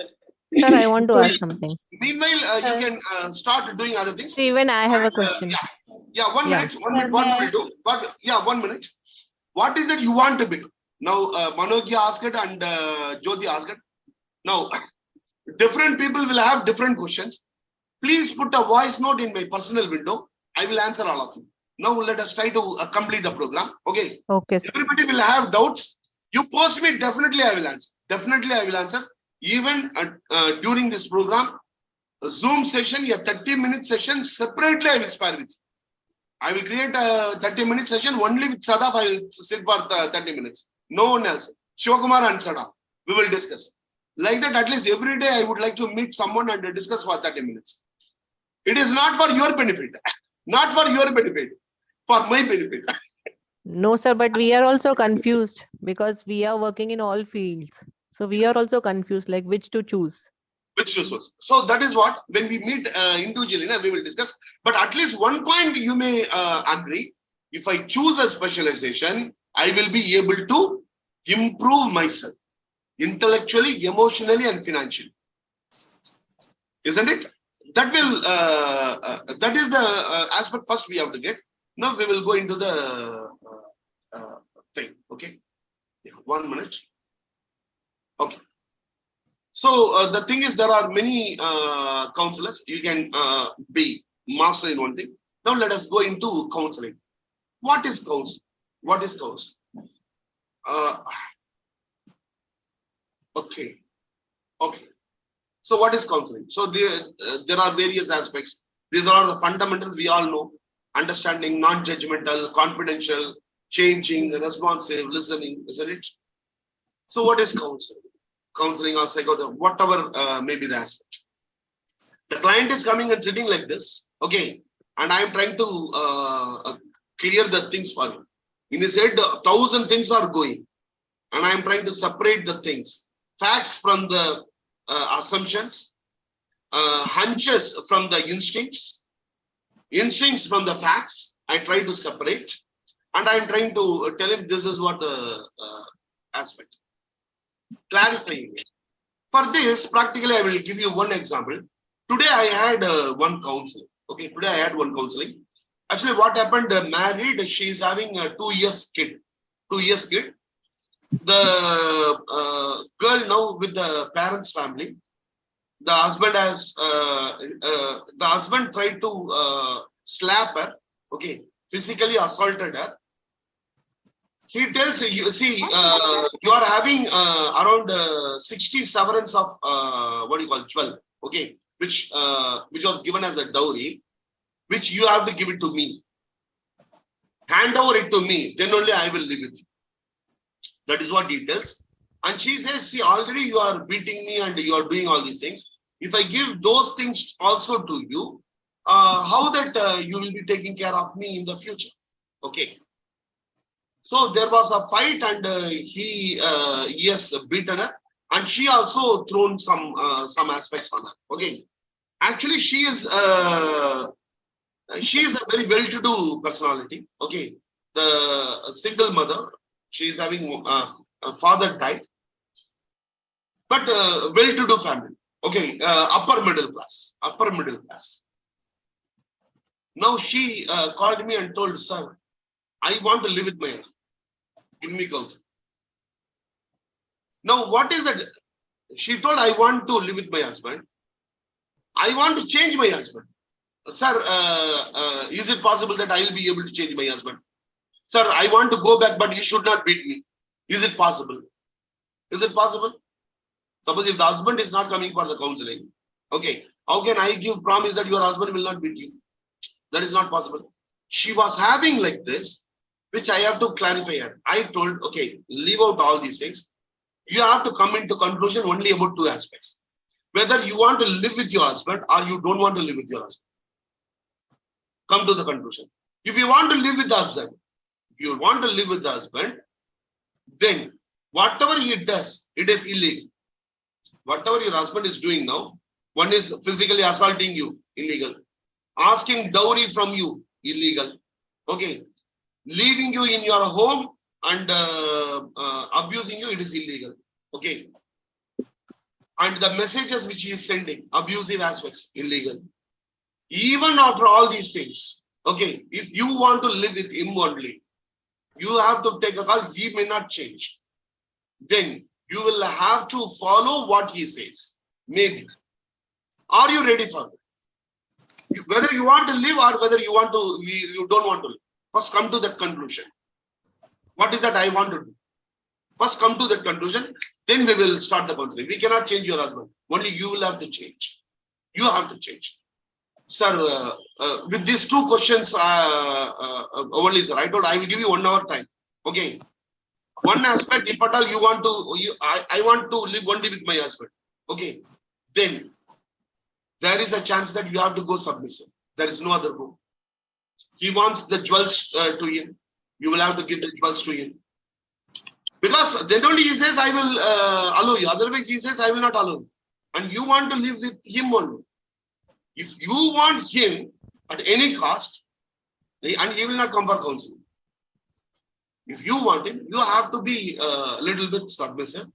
Sir, I want to ask something. Meanwhile, you can start doing other things. So even I have a question. Yeah, 1 minute. 1 minute. What will do? But yeah, 1 minute. What is it you want to become? Now, Manogya asked it and Jyoti asked it. Now, different people will have different questions. Please put a voice note in my personal window. I will answer all of you. Now, let us try to complete the program. Okay. Okay, sir. Everybody will have doubts. You post me, definitely I will answer. Definitely I will answer. Even during this program, a Zoom session, a 30-minute session, separately I will spare with you. I will create a 30-minute session only with Sadaf. I will sit for 30 minutes. No one else. Shivakumar and Sadaf. We will discuss. Like that, at least every day I would like to meet someone and discuss for 30 minutes. It is not for your benefit. Not for your benefit. For my benefit. No, sir, but we are also confused because we are working in all fields. So we are also confused, like which to choose. Which resource? So that is what, when we meet individually, we will discuss. But at least one point you may agree. If I choose a specialization, I will be able to improve myself intellectually, emotionally, and financially. Isn't it? That will that is the aspect first we have to get. Now we will go into the thing. Okay. Yeah, 1 minute. Okay. So the thing is, there are many counselors. You can be master in one thing. Now let us go into counseling. What is counseling? What is counseling? Okay. Okay. So what is counseling? So there are various aspects. These are the fundamentals we all know. Understanding, non-judgmental, confidential, changing, responsive, listening, isn't it? So what is counseling? Counseling or psychotherapy, whatever may be the aspect. The client is coming and sitting like this, okay, and I am trying to clear the things for you. In his head, 1,000 things are going, and I am trying to separate the things, facts from the assumptions, hunches from the instincts, instincts from the facts. I try to separate, and I am trying to tell him this is what the aspect. Clarifying. For this, practically, I will give you one example. Today, I had one counseling. Okay, today I had one counseling. Actually, what happened? Married, she is having a 2 years kid. 2 years kid. The girl now with the parents' family. The husband has the husband tried to slap her. Okay, physically assaulted her. He tells you, see, you are having around 60 severance of what do you call jewel, okay, which was given as a dowry, which you have to give it to me. Hand over it to me, then only I will live with you. That is what he tells. And she says, see, already you are beating me and you are doing all these things. If I give those things also to you, how that you will be taking care of me in the future? Okay. So there was a fight, and he has beaten her, and she also thrown some aspects on her. Okay, actually she is a very well-to-do personality. Okay, the single mother. She is having a father died, but well-to-do family. Okay, upper middle class. Now she called me and told, sir, I want to live with my husband. Give me counsel. Now what is it? She told, I want to live with my husband. I want to change my husband. Sir, is it possible that I will be able to change my husband? Sir, I want to go back, but he should not beat me. Is it possible? Is it possible? Suppose if the husband is not coming for the counseling, okay, how can I give promise that your husband will not beat you? That is not possible. She was having like this, which I have to clarify her. I told, okay, leave out all these things. You have to come into conclusion only about two aspects. Whether you want to live with your husband or you don't want to live with your husband. Come to the conclusion. If you want to live with the husband, then whatever he does, it is illegal. Whatever your husband is doing now, one is physically assaulting you, illegal. Asking dowry from you, illegal. Okay. Leaving you in your home and abusing you, it is illegal. Okay. And the messages which he is sending, abusive aspects, illegal. Even after all these things, okay, if you want to live with him only, you have to take a call, he may not change. Then you will have to follow what he says. Maybe. Are you ready for it? Whether you want to live or whether you don't want to live. First come to that conclusion. What is that I want to do? First come to that conclusion, then we will start the counseling. We cannot change your husband. Only you will have to change. You have to change. Sir, with these two questions only, sir, I told I will give you 1 hour time. Okay. One aspect, if at all you want to, I want to live only with my husband. Okay. Then there is a chance that you have to go submissive. There is no other go. He wants the jewels to him. You will have to give the jewels to him. Because then only he says, I will allow you. Otherwise, he says, I will not allow you. And you want to live with him only. If you want him at any cost, and he will not come for counseling. If you want him, you have to be a little bit submissive.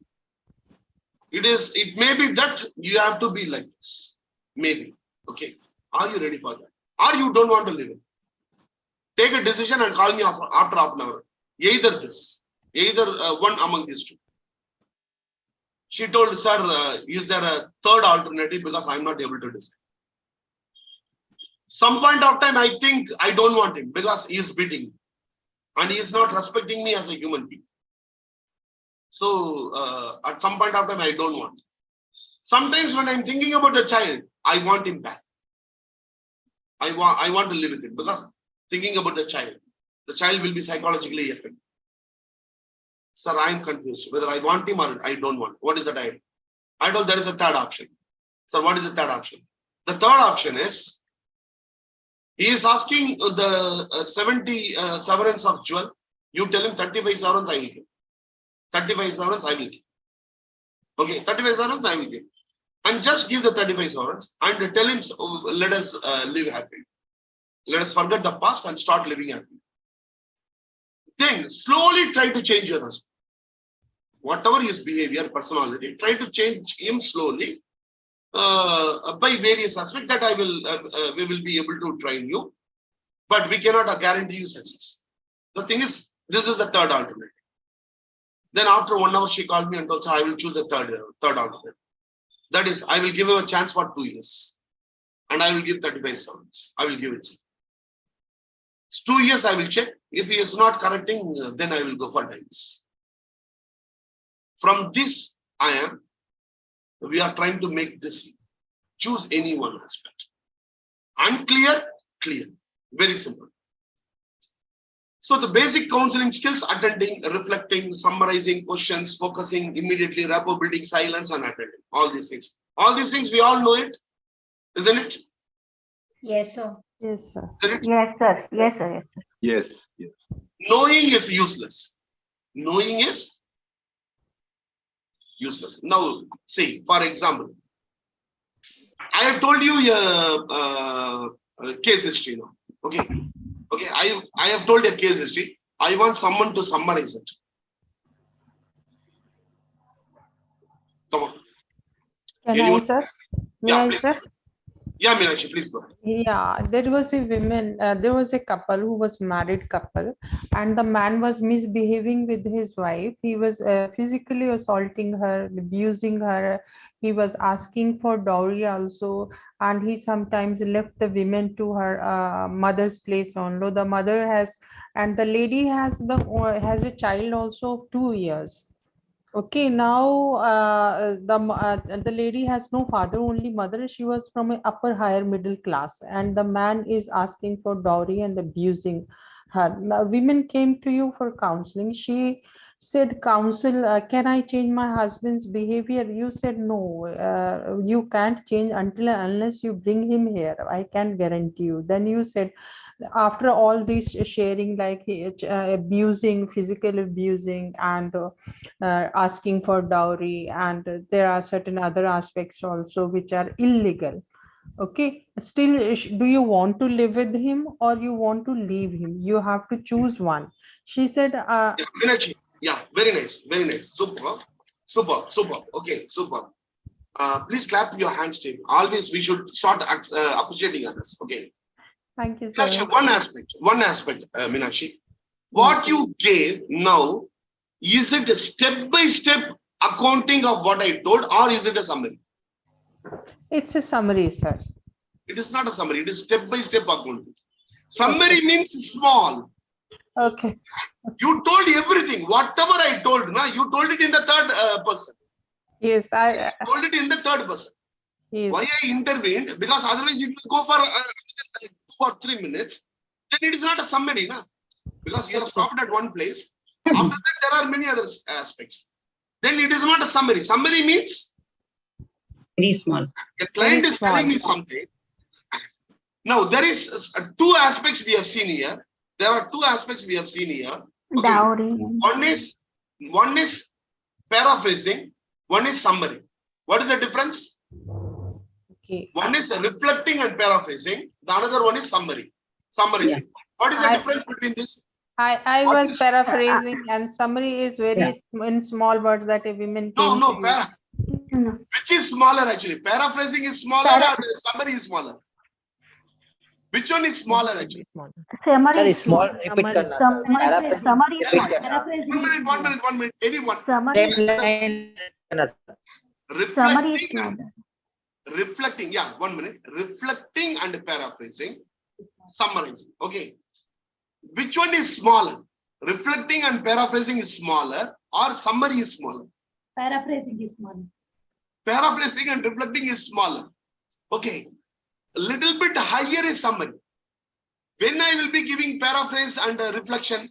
It may be that you have to be like this. Maybe. Okay. Are you ready for that? Or you don't want to live it? Take a decision and call me after half an hour. Either this. Either one among these two. She told, sir, is there a third alternative? Because I'm not able to decide. Some point of time, I think I don't want him because he is beating me. And he is not respecting me as a human being. So at some point of time, I don't want him. Sometimes when I'm thinking about the child, I want him back. I want to live with him because thinking about the child will be psychologically affected. Sir, I am confused whether I want him or I don't want. What is that I told there is a third option. Sir, what is the third option? The third option is he is asking the 70 sovereigns of jewel. You tell him 35 sovereigns I will give. 35 sovereigns I will give. Okay, 35 sovereigns I will give. And just give the 35 sovereigns and tell him, let us live happy. Let us forget the past and start living happy. Then slowly try to change your husband. Whatever his behavior, personality, try to change him slowly by various aspects that we will be able to train you, but we cannot guarantee you success. The thing is, this is the third alternative. Then after 1 hour, she called me and told, I will choose the third alternative. That is, I will give him a chance for 2 years, and I will give 35 sounds. I will give it. 2 years, I will check. If he is not correcting, then I will go for divorce. From this, we are trying to make this. Choose any one aspect. Unclear, clear. Very simple. So the basic counseling skills: attending, reflecting, summarizing questions, focusing immediately, rapport building, silence, and attending. All these things. All these things, we all know it, isn't it? Yes, sir. Yes, sir. Yes, sir. Yes, sir. Yes, yes. Knowing is useless. Knowing is useless. Now, see, for example, I have told you a case history now. Okay. Okay, I have told a case history. I want someone to summarize it. Come on. Can I, Anyone? sir? May Yeah, I, please. sir? Yeah, Meenakshi, please go ahead. Yeah, there was a couple who was married couple, and the man was misbehaving with his wife. He was physically assaulting her, abusing her. He was asking for dowry also, and he sometimes left the women to her mother's place only. The mother has, and the lady has a child also of 2 years. Okay, now the lady has no father, only mother. She was from a upper higher middle class, and the man is asking for dowry and abusing her. Now, women came to you for counseling. She said, "Counsel, can I change my husband's behavior?" You said, "No, you can't change until unless you bring him here. I can't guarantee you." Then you said, after all this sharing, like abusing, physical abusing, and asking for dowry, and there are certain other aspects also which are illegal. Okay, still, do you want to live with him or you want to leave him? You have to choose one. She said, Yeah, Meenakshi. Yeah, very nice, very nice. Super, super, super. Okay, super. Please clap your hands, team. Always we should start appreciating others. Okay. thank you, Meenakshi, sir. one aspect, Meenakshi. What you gave now, is it a step-by-step accounting of what I told, or is it a summary? It's a summary, sir. It is not a summary, it is step-by-step accounting. Summary means small. Okay. You told everything, whatever I told, na, you told it in the third person. Yes, I told it in the third person. yes. Why I intervened? Because otherwise it will go for 2 or 3 minutes. Then it is not a summary, na? Because you have stopped at one place. After that, there are many other aspects. Then it is not a summary. Summary means Very small. the client Very is telling me small. something. Now, there is two aspects we have seen here. There are two aspects we have seen here. Okay. Dowry. One is paraphrasing, one is summary. What is the difference? Okay. One is reflecting and paraphrasing. The another one is summary. Summarizing. What is the difference between this? I What was is- paraphrasing, and summary is very in small words that a women came to you. Which is smaller actually? Paraphrasing is smaller or summary is smaller? Which one is smaller actually? Summary is small. small. Repeat karna. Summary is small. One minute. Anyone. Summary is small. Summary is Reflecting, small. reflecting. Yeah, 1 minute. Reflecting and paraphrasing, summarizing. Okay. Which one is smaller? Reflecting and paraphrasing is smaller, or summary is smaller? Paraphrasing is smaller. Paraphrasing and reflecting is smaller. Okay. A little bit higher is summary. When I will be giving paraphrase and reflection,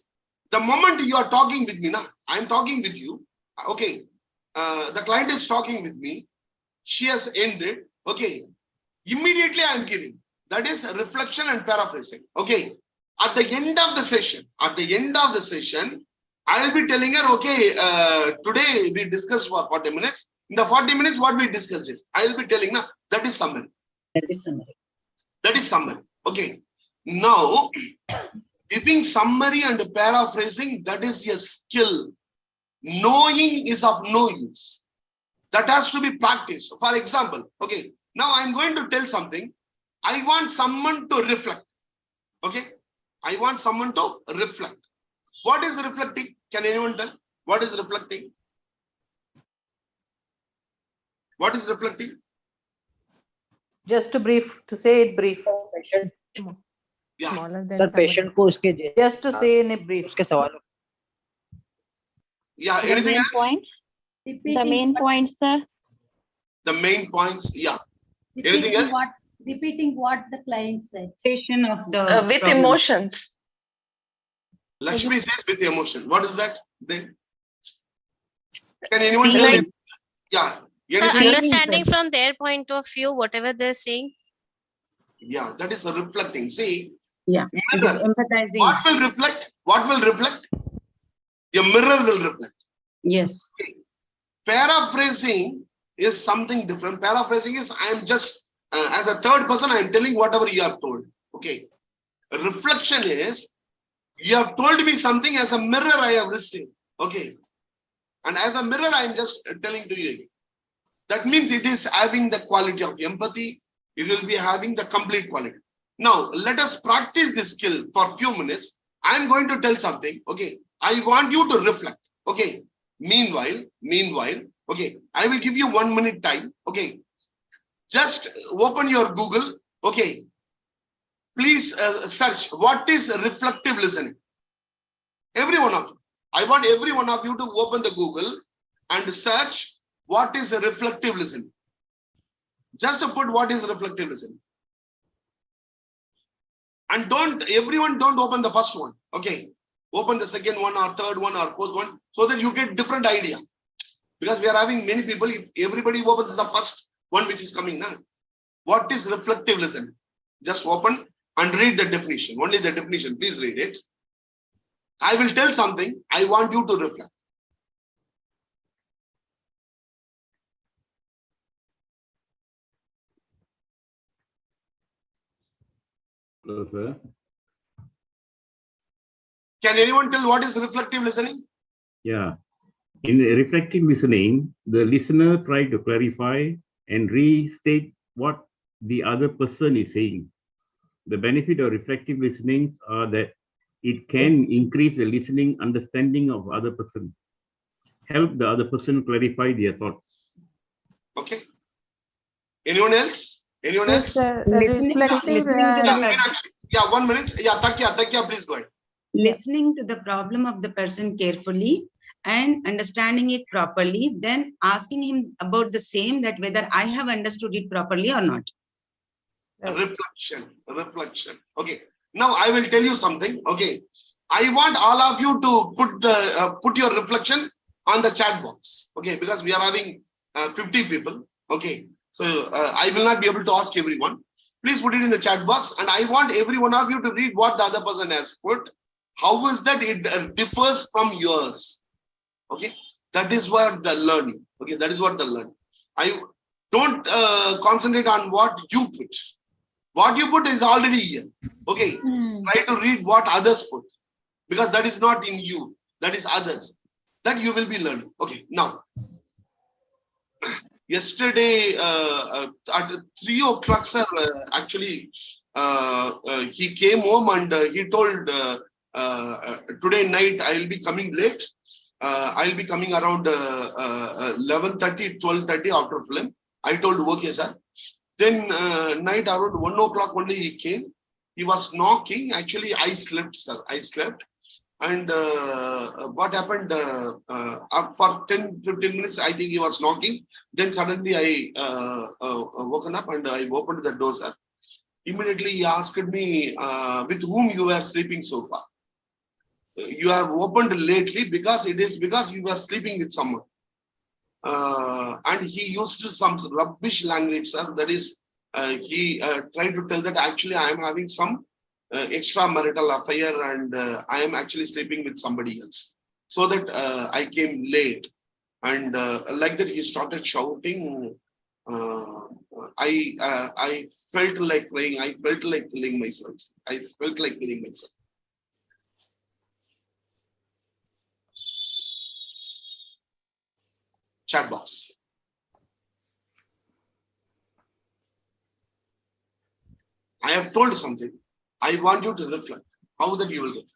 the moment you are talking with me, now I am talking with you. Okay. The client is talking with me. She has ended. Okay. Immediately I am giving. That is reflection and paraphrasing. Okay. At the end of the session, I will be telling her, okay, today we discussed for 40 minutes. In the 40 minutes, what we discussed is, I will be telling her, that is summary. That is summary. Okay. Now, giving summary and paraphrasing, that is a skill. Knowing is of no use. That has to be practiced. For example, okay, now I'm going to tell something. I want someone to reflect. Okay. I want someone to reflect. What is reflecting? Can anyone tell? What is reflecting? What is reflecting? Just to brief, to say it brief. Yeah. Smaller than Sir, summary. patient को उसके Just to say in a brief. उसके सवालों Yeah. The Anything main else? points. The main points, sir. The main points. Yeah. Anything else? Repeating what the client said. Of the With problem. emotions. Lakshmi says with emotion. What is that then? Can anyone tell? Like- Yeah. So Anything else? understanding from their point of view, whatever they're saying. Yeah, that is a reflecting. See, Yeah. It is mirror. empathizing. What will reflect? What will reflect? Your mirror will reflect. Yes. Paraphrasing is something different. Paraphrasing is I am just as a third person, I am telling whatever you have told. Okay. Reflection is you have told me something as a mirror I have received. Okay. And as a mirror, I am just telling to you. That means it is having the quality of empathy. it will be having the complete quality. Now, let us practice this skill for a few minutes. I'm going to tell something. Okay. I want you to reflect. Okay. Meanwhile, okay, I will give you 1 minute time. Okay. Just open your Google. Okay. Please search what is reflective listening. Every one of you. I want every one of you to open the Google and search what is reflective listening. Just to put what is reflective listening. And everyone don't open the first one. Okay. Open the second one or third one or fourth one so that you get different idea. Because we are having many people, if everybody opens the first one which is coming now. What is reflective listening? Just open and read the definition. Only the definition. Please read it. I will tell something. I want you to reflect. Hello, sir. Can anyone tell what is reflective listening? Yeah. In reflective listening, the listener tries to clarify and restate what the other person is saying. The benefit of reflective listening are that it can increase the listening understanding of other person, help the other person clarify their thoughts. Okay. Anyone else? Anyone Yes, else? sir. Listening to Yeah, 1 minute. Yeah, Takya, please go ahead. listening to the problem of the person carefully and understanding it properly, then asking him about the same, that whether I have understood it properly or not. Reflection. Okay. Now I will tell you something. Okay. I want all of you to put your reflection on the chat box. Okay, because we are having 50 people. Okay. So I will not be able to ask everyone. Please put it in the chat box, and I want every one of you to read what the other person has put. How is that it differs from yours? Okay, that is what the learning. Okay, that is what the learning. I don't concentrate on what you put. What you put is already here. Okay, try to read what others put, because that is not in you. That is others. That you will be learning. Okay, now. Yesterday at 3 o'clock, sir, actually, he came home and he told today night I will be coming late. I'll be coming around 11:30, 12:30 after film. I told, okay, sir. Then night around 1 o'clock only he came. He was knocking. Actually, I slept, sir. I slept. And what happened for 10-15 minutes, I think he was knocking. Then suddenly I woken up and I opened the door, sir. Immediately he asked me, with whom you were sleeping so far? You have opened lately because it is because you were sleeping with someone. And he used some rubbish language, sir. That is, he tried to tell that actually I am having some extramarital affair and I am actually sleeping with somebody else. So that I came late, and like that he started shouting. I felt like crying. I felt like killing myself. I felt like killing myself. Chat box. I have told something. I want you to reflect. How that you will reflect.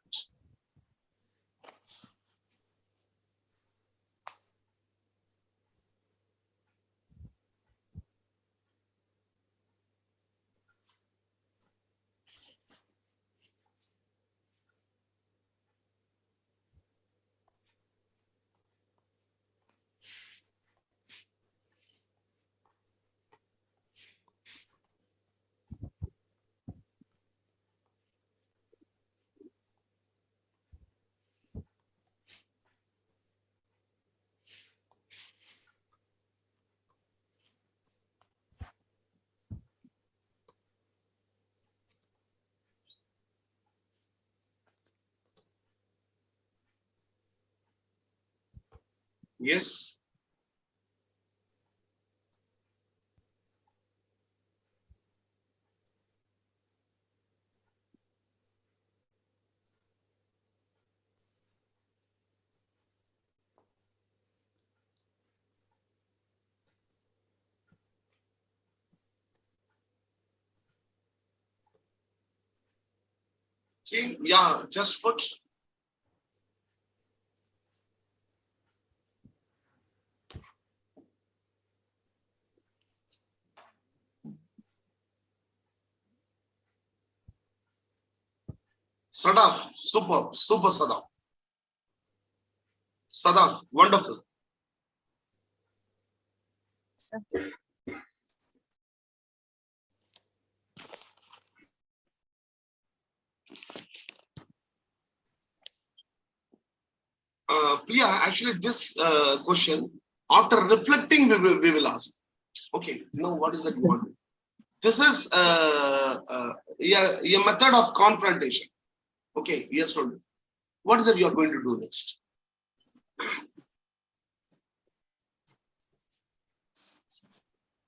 Yes. Team, yeah, just put. Sadaf, superb, super Sadaf. Sadaf, wonderful. Priya, actually this question, after reflecting, we will ask. Okay, now what is that you want? This is a method of confrontation. Okay, yes, told. What is it you are going to do next?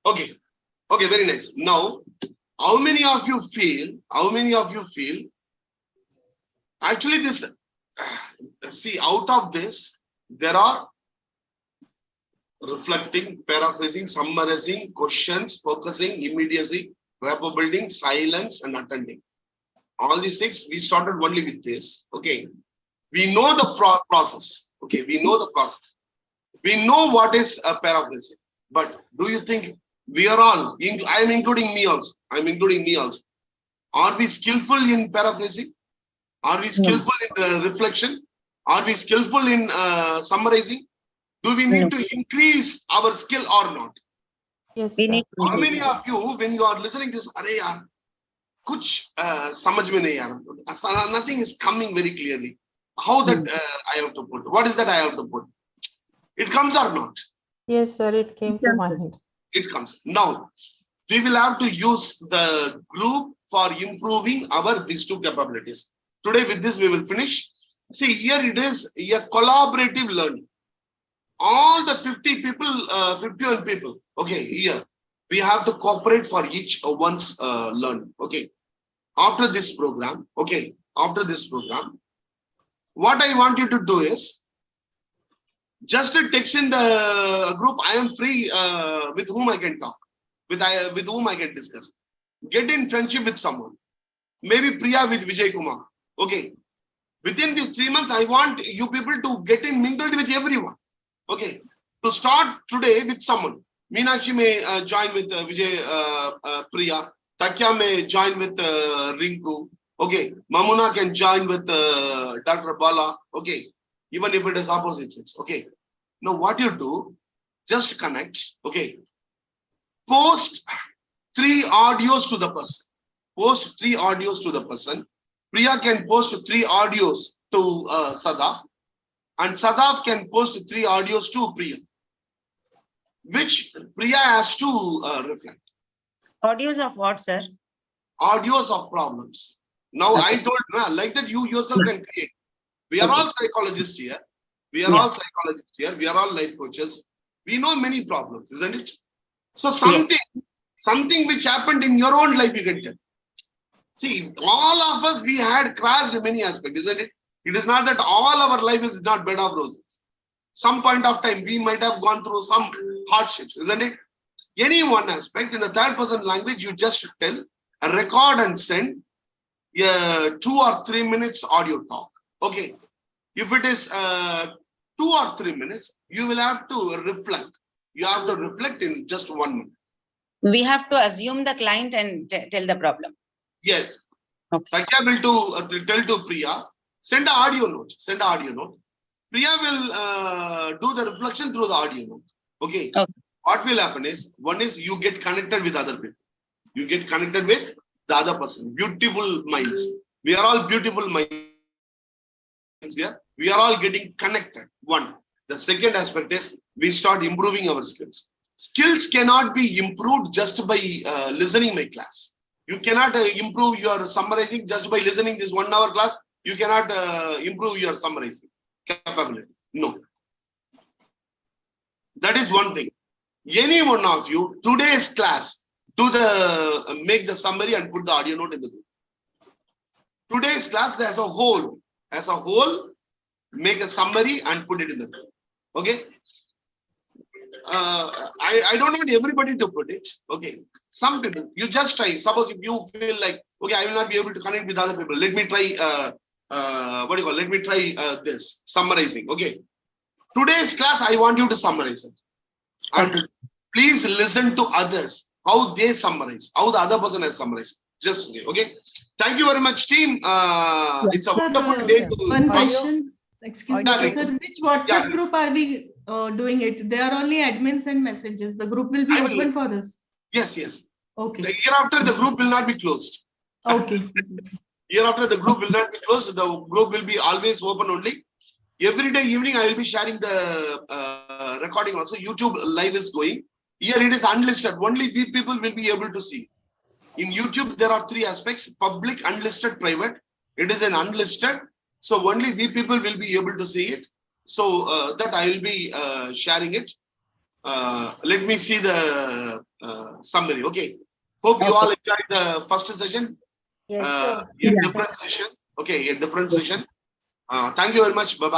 Okay, okay, very nice. Now, how many of you feel? Actually, this. See, out of this, there are reflecting, paraphrasing, summarizing, questions, focusing, immediacy, rapport building, silence, and attending. All these things, we started only with this. Okay. We know the process. Okay. We know the process. We know what is a paraphrasing. But do you think we are all, I am including me also. Are we skillful in paraphrasing? Are we skillful in reflection? Are we skillful in summarizing? Do we need to increase our skill or not? Yes, We sir. need How many of you, when you are listening to this, Arey yaar, kuch samajh mein nahi aa raha. Nothing is coming very clearly. How that I have to put? What is that I have to put? It comes or not? Yes, sir. It came to mind. It comes. Now, we will have to use the group for improving these two capabilities. Today, with this, we will finish. See, here it is a collaborative learning. All the 51 people, okay, here, we have to cooperate for each one's learning, okay. After this program, what I want you to do is, just text in the group, I am free, with whom I can talk, with whom I can discuss. Get in friendship with someone. Maybe Priya with Vijay Kumar, okay. Within these 3 months, I want you people to get in mingled with everyone. Okay, to start today with someone. Meenakshi may join with Vijay Priya. Takya may join with Rinku. Okay, Mamuna can join with Dr. Bala. Okay, even if it is opposite sex. Okay, now what you do, just connect. Okay, post 3 audios to the person. Priya can post 3 audios to Sadaf. And Sadaf can post 3 audios to Priya, which Priya has to reflect. Audios of what, sir? Audios of problems. Now, I told, like that you yourself can create. We are all psychologists here. We are all life coaches. We know many problems, isn't it? So something which happened in your own life, you can tell. See, all of us, we had crashed many aspects, isn't it? It is not that all our life is not bed of roses. Some point of time, we might have gone through some hardships, isn't it? Any one aspect in a third person language, you just tell, record and send 2 or 3 minutes audio talk. Okay. If it is 2 or 3 minutes, you will have to reflect. You have to reflect in just 1 minute. We have to assume the client and tell the problem. Yes. Okay. Takya will tell to Priya, send an audio note. Priya will do the reflection through the audio note. Okay. What will happen is, one is you get connected with other people. You get connected with the other person. Beautiful minds. We are all beautiful minds here. We are all getting connected. One. The second aspect is we start improving our skills. Skills cannot be improved just by listening my class. You cannot improve your summarizing just by listening this 1 hour class. You cannot improve your summarizing capability. No. That is one thing. Any one of you, today's class, make the summary and put the audio note in the group. Today's class as a whole, make a summary and put it in the group. Okay. I don't want everybody to put it. Okay. Some people, you just try. Suppose if you feel like, okay, I will not be able to connect with other people. Let me try, what do you call, let me try this, summarizing. Okay. Today's class, I want you to summarize it. And please listen to others, how they summarize, how the other person has summarized. Just okay. Thank you very much, team. It's a wonderful day to one question. Excuse me, Yeah, sir. Which WhatsApp group are we doing it? They are only admins and messages. The group will be open for us. Yes, yes. Okay. Hereafter, the group will not be closed. Okay. Hereafter, the group will not be closed. The group will be always open only. Every day evening, I will be sharing the recording also. YouTube live is going. Here it is unlisted. Only we people will be able to see. In YouTube, there are three aspects: public, unlisted, private. It is an unlisted. So only we people will be able to see it. So that I will be sharing it. Let me see the summary. Okay. Hope you all enjoyed the first session. Yes, sir. A different session. Okay, a different session. Thank you very much. Bye-bye.